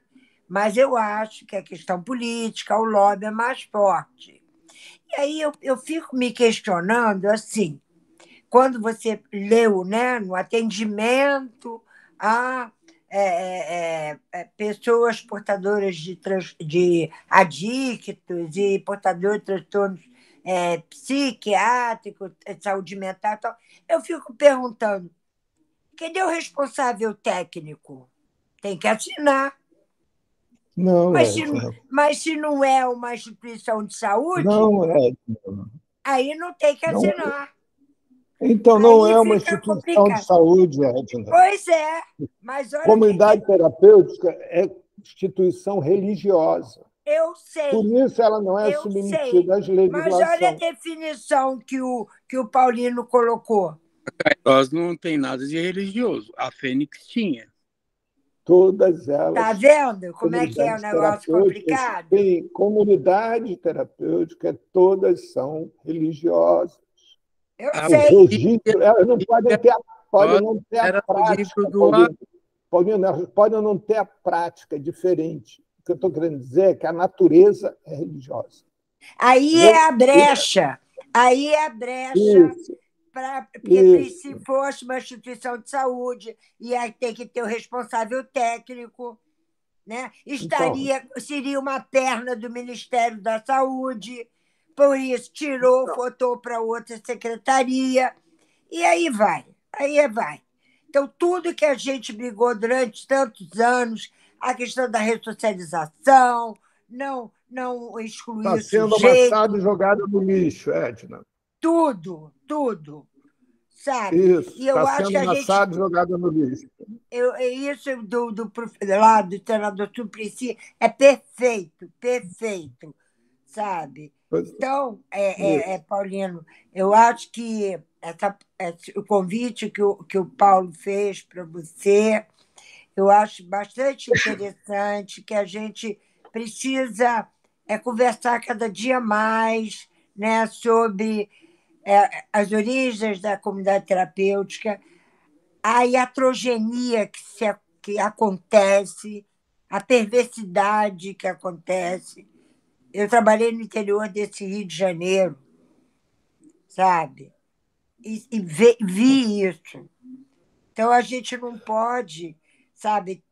Mas eu acho que a questão política, o lobby é mais forte. E aí eu fico me questionando, assim, quando você leu, né, no atendimento a pessoas portadoras de adictos e portadores de transtornos psiquiátricos, saúde mental e tal. Eu fico perguntando, cadê o responsável técnico? Tem que assinar. Não, Mas se não é uma instituição de saúde, não é. aí não tem que assinar. Então, não Aí é uma fica instituição complicado. de saúde, Edna. Pois é, mas olha Comunidade terapêutica é instituição religiosa. eu sei. Por isso ela não é eu submetida às sei. legislações. Mas olha a definição que o Paulino colocou. Nós não tem nada de religioso. A Fênix tinha. Todas elas. Está vendo como é que é um negócio complicado? Tem comunidade terapêutica, todas são religiosas. Eu sei. Registro, elas não podem ter, não ter a prática. Podem não ter a prática diferente. O que eu estou querendo dizer é que a natureza é religiosa. Aí é a brecha. Aí é a brecha. Porque se fosse uma instituição de saúde, ia ter que ter o responsável técnico, né? Seria uma perna do Ministério da Saúde, por isso tirou, botou para outra secretaria, e aí vai. Então, tudo que a gente brigou durante tantos anos, a questão da ressocialização, não excluir o sujeito... Está sendo amassado e jogado no lixo, Edna. Tudo, sabe? Isso, e eu está sendo amassado e jogado no lixo. Isso do senador Suplicy é perfeito, sabe? Então, Paulino, eu acho que o convite que o Paulo fez para você, eu acho bastante interessante, que a gente precisa conversar cada dia mais, né, sobre as origens da comunidade terapêutica, a iatrogenia que acontece, a perversidade que acontece. Eu trabalhei no interior desse Rio de Janeiro, sabe? E vi isso. Então, a gente não pode, sabe,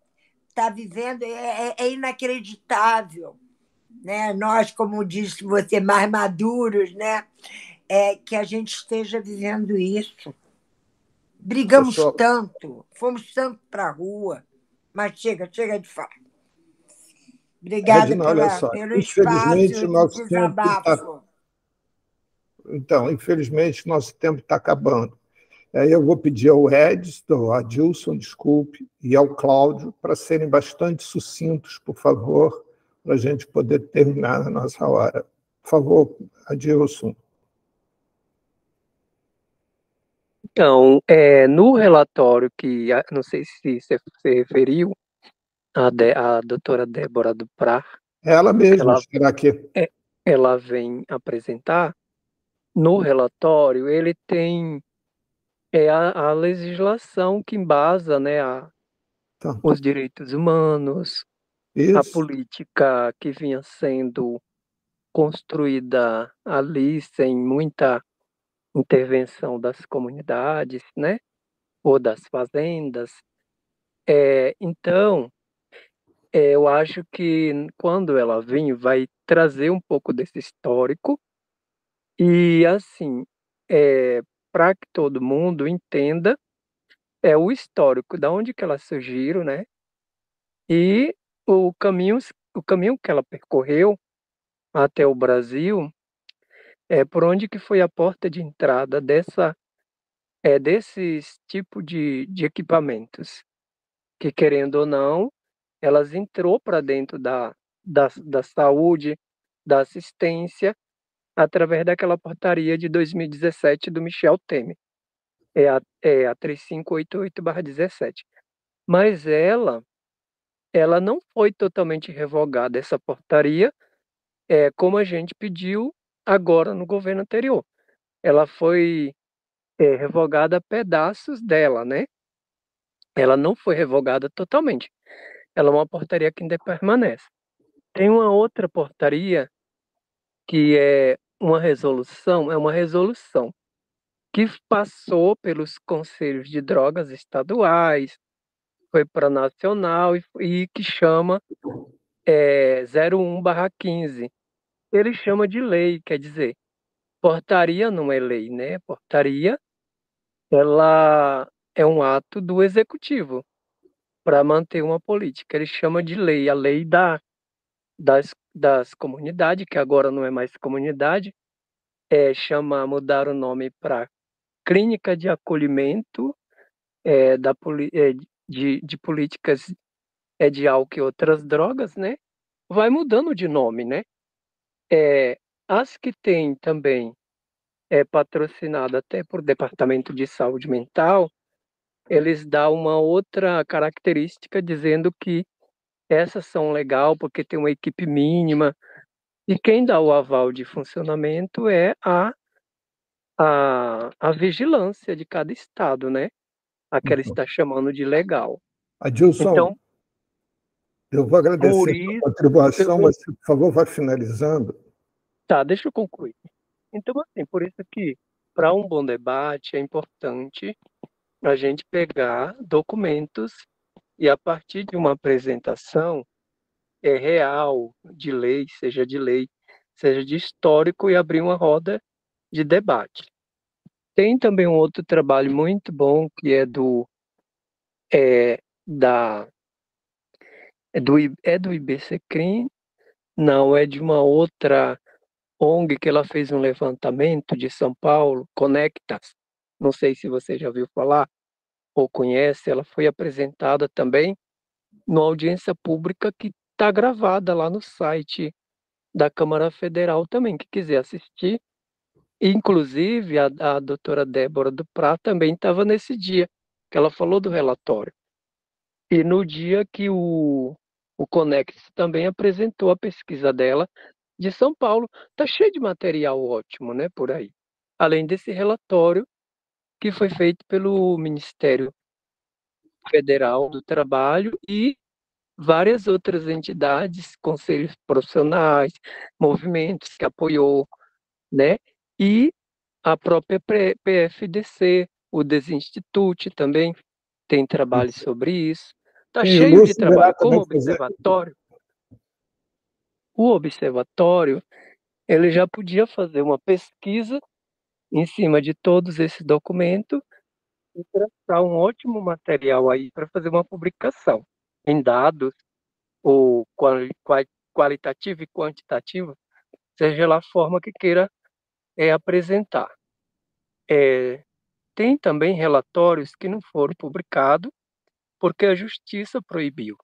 estar vivendo, é inacreditável, né? Nós, como disse você, mais maduros, né? Que a gente esteja vivendo isso. Brigamos tanto, fomos tanto para a rua, mas chega de falar. Obrigada pelo espaço de desabafo. Então, infelizmente, nosso tempo está acabando. Aí eu vou pedir ao Edson, ao Adilson, desculpe, e ao Cláudio para serem bastante sucintos, por favor, para a gente poder terminar a nossa hora. Por favor, Adilson. Então, no relatório que, não sei se você referiu, a doutora Débora Duprat, ela mesma estará aqui. Ela vem apresentar, no relatório, ele tem a legislação que embasa, né, os direitos humanos, a política que vinha sendo construída ali sem muita intervenção das comunidades, né, ou das fazendas. Então, eu acho que quando ela vir, vai trazer um pouco desse histórico e, assim, para que todo mundo entenda o histórico, da onde que elas surgiram, né, e o caminho que ela percorreu até o Brasil, por onde que foi a porta de entrada desses tipo de equipamentos, que, querendo ou não, elas entrou para dentro da saúde, da assistência, através daquela portaria de 2017 do Michel Temer, a 3588/17. Mas ela não foi totalmente revogada, essa portaria, como a gente pediu agora no governo anterior. Ela foi revogada a pedaços dela, né? Ela não foi revogada totalmente. Ela é uma portaria que ainda permanece. Tem uma outra portaria que é uma resolução que passou pelos conselhos de drogas estaduais, foi para nacional e que chama 01/15. Ele chama de lei, quer dizer, portaria não é lei, né? Portaria, ela é um ato do executivo para manter uma política. Ele chama de lei, a lei das comunidades, que agora não é mais comunidade, mudar o nome para Clínica de Acolhimento de Políticas de Álcool e Outras Drogas, né? Vai mudando de nome, né? As que tem também patrocinada até por Departamento de Saúde Mental, eles dão uma outra característica dizendo que essas são legal porque tem uma equipe mínima, e quem dá o aval de funcionamento é a vigilância de cada estado, né? A que ela está chamando de legal. Adilson, Então, eu vou agradecer a contribuição, mas, por favor, vá finalizando. Tá, deixa eu concluir. Então, assim, por isso que, para um bom debate, é importante a gente pegar documentos e, a partir de uma apresentação real, de lei, seja de histórico, e abrir uma roda de debate. Tem também um outro trabalho muito bom, que é do IBCCRIM, não, é de uma outra ONG que ela fez um levantamento de São Paulo, Conectas. Não sei se você já ouviu falar ou conhece, ela foi apresentada também numa audiência pública que está gravada lá no site da Câmara Federal também, que quiser assistir. Inclusive, a doutora Débora Duprá também estava nesse dia, que ela falou do relatório. E no dia que o Conectas também apresentou a pesquisa dela de São Paulo. Está cheio de material ótimo, né, por aí. Além desse relatório que foi feito pelo Ministério Federal do Trabalho e várias outras entidades, conselhos profissionais, movimentos que apoiou, né? E a própria PFDC, o Desinstitute também tem trabalho sobre isso. Está cheio de trabalho, como observatório. O observatório, ele já podia fazer uma pesquisa em cima de todos esses documentos e traçar um ótimo material aí para fazer uma publicação em dados, ou qualitativo e quantitativo, seja lá a forma que queira apresentar. Tem também relatórios que não foram publicados porque a justiça proibiu,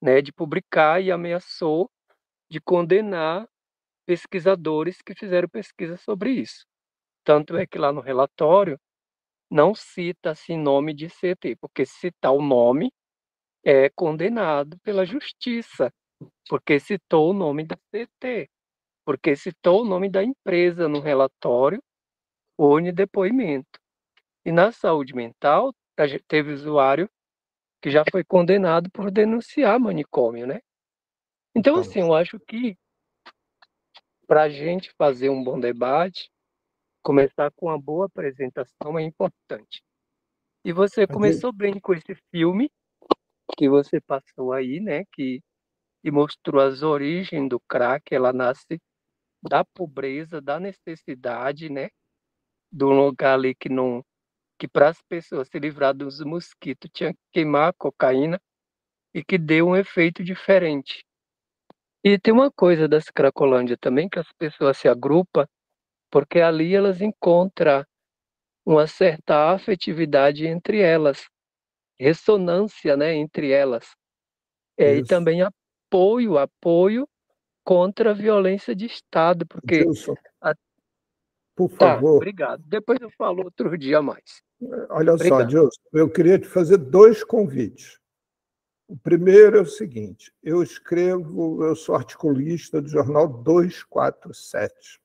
né, de publicar e ameaçou de condenar pesquisadores que fizeram pesquisa sobre isso. Tanto é que lá no relatório não cita assim nome de CT, porque se citar o nome é condenado pela justiça, porque citou o nome da CT, porque citou o nome da empresa no relatório ou em depoimento. E na saúde mental, teve usuário que já foi condenado por denunciar manicômio, né? Então, assim, eu acho que para a gente fazer um bom debate, começar com uma boa apresentação é importante. E você começou bem com esse filme que você passou aí, né? Que mostrou as origens do crack. Ela nasce da pobreza, da necessidade, né? Do lugar ali que para as pessoas se livrar dos mosquitos tinha que queimar a cocaína, e que deu um efeito diferente. E tem uma coisa das Cracolândia também, que as pessoas se agrupam, porque ali elas encontram uma certa afetividade entre elas, ressonância, né, entre elas. E também apoio contra a violência de Estado, porque... Adilson, por favor. Obrigado. Depois eu falo outro dia mais. Olha Obrigado. só, Adilson, eu queria te fazer 2 convites. O primeiro é o seguinte: eu sou articulista do jornal 247.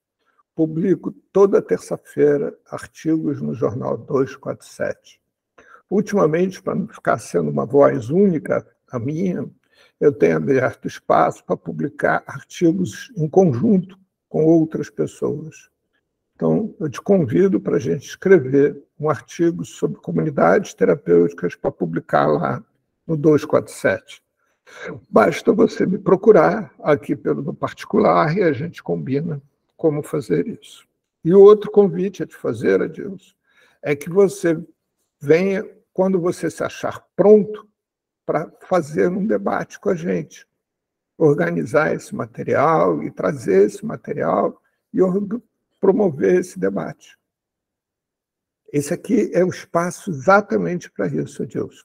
Publico toda terça-feira artigos no jornal 247. Ultimamente, para não ficar sendo uma voz única, a minha, eu tenho aberto espaço para publicar artigos em conjunto com outras pessoas. Então, eu te convido para a gente escrever um artigo sobre comunidades terapêuticas para publicar lá no 247. Basta você me procurar aqui no particular e a gente combina como fazer isso. E o outro convite a te fazer, Adilson, é que você venha quando você se achar pronto para fazer um debate com a gente, organizar esse material e trazer esse material e promover esse debate. Esse aqui é o espaço exatamente para isso, Adilson.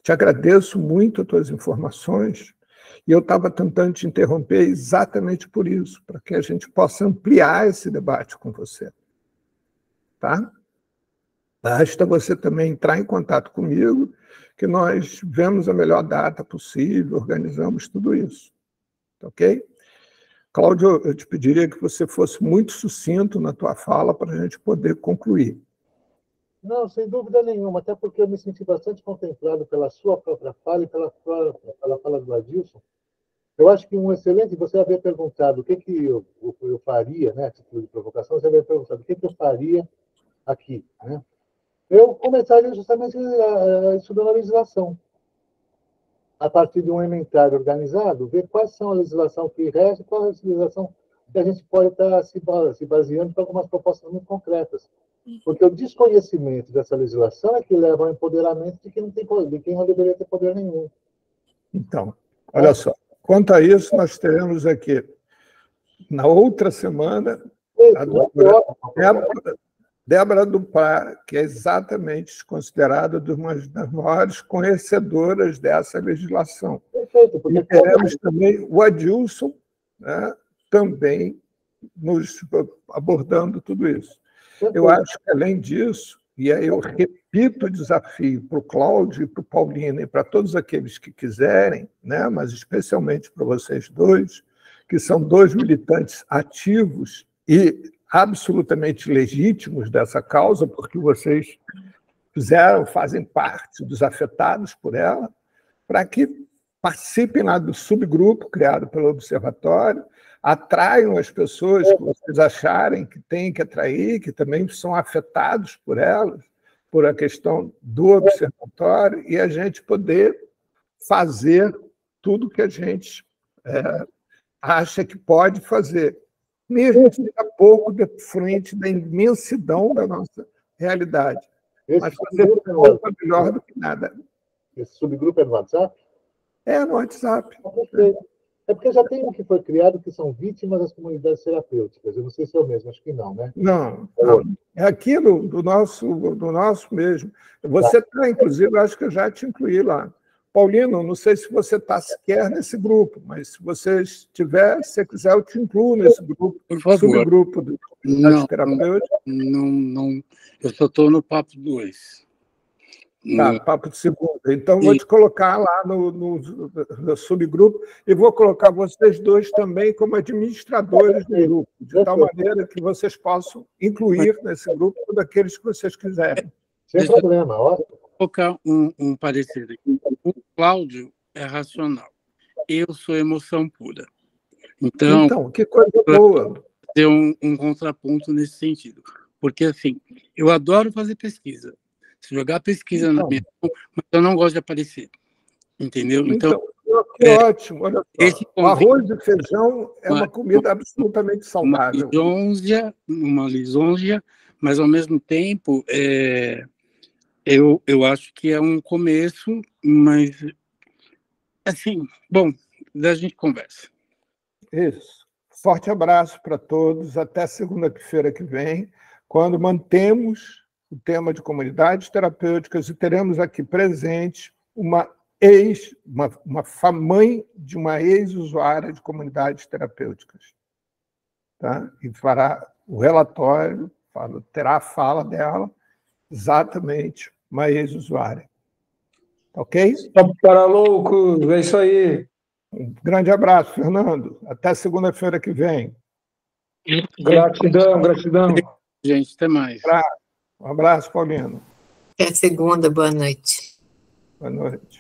Te agradeço muito as tuas informações e eu estava tentando te interromper exatamente por isso, para que a gente possa ampliar esse debate com você. Tá? Basta você também entrar em contato comigo, que nós vemos a melhor data possível, organizamos tudo isso. Ok? Cláudio, eu te pediria que você fosse muito sucinto na tua fala para a gente poder concluir. Não, sem dúvida nenhuma, até porque eu me senti bastante contemplado pela sua própria fala e pela fala do Adilson. Eu acho que você havia perguntado o que eu faria, né, a título de provocação, você havia perguntado o que eu faria aqui, né? Eu começaria justamente estudando a legislação. A partir de um inventário organizado, ver quais são a legislação que resta e qual a legislação que a gente pode estar se baseando para algumas propostas muito concretas. Porque o desconhecimento dessa legislação é que leva ao empoderamento de quem não deveria ter poder nenhum. Então, olha só, quanto a isso, nós teremos aqui, na outra semana, a doutora Débora Duprá, que é exatamente considerada uma das maiores conhecedoras dessa legislação. Perfeito, e teremos também o Adilson, né, também nos abordando tudo isso. Eu acho que, além disso, e aí eu repito o desafio para o Cláudio e para o Paulino e para todos aqueles que quiserem, né, mas especialmente para vocês dois, que são dois militantes ativos e absolutamente legítimos dessa causa, porque vocês fazem parte dos afetados por ela, para que participem lá do subgrupo criado pelo Observatório, atraiam as pessoas que vocês acharem que têm que atrair, que também são afetados por elas, por a questão do Observatório, e a gente poder fazer tudo que a gente acha que pode fazer, mesmo que seja pouco de frente da imensidão da nossa realidade. Mas fazer pouco é melhor do que nada. Esse subgrupo é no WhatsApp? É no WhatsApp. É porque já tem um que foi criado que são vítimas das comunidades terapêuticas. Eu não sei se é o mesmo, acho que não, né? Não. É aquilo do nosso mesmo. Você está, inclusive, acho que eu já te incluí lá. Paulino, não sei se você está sequer nesse grupo, mas se você estiver, se você quiser, eu te incluo nesse grupo, por favor. Subgrupo das terapêuticas. Não, eu só estou no papo 2. Tá, papo de segunda. Então, vou te colocar lá no subgrupo e vou colocar vocês dois também como administradores do grupo, de tal maneira que vocês possam incluir nesse grupo todos aqueles que vocês quiserem. Sem problema, ótimo. Vou colocar um parecer aqui. O Cláudio é racional. Eu sou emoção pura. Então que coisa boa. Ter um contraponto nesse sentido. Porque, assim, eu adoro fazer pesquisa. Se jogar pesquisa na minha mão, mas eu não gosto de aparecer. Entendeu? Então que ótimo. Olha só. O arroz e feijão é uma comida absolutamente saudável. Uma lisonja, mas, ao mesmo tempo, eu acho que é um começo, mas, assim, bom, daí a gente conversa. Isso. Forte abraço para todos. Até segunda-feira que vem, quando mantemos o tema de comunidades terapêuticas e teremos aqui presente uma mãe de uma ex-usuária de comunidades terapêuticas. Tá? E fará o relatório, terá a fala dela, exatamente uma ex-usuária. Ok? Stop para loucos, é isso aí. Um grande abraço, Fernando. Até segunda-feira que vem. Gratidão. Gente, até mais. Um abraço, Paulino. Até segunda, boa noite. Boa noite.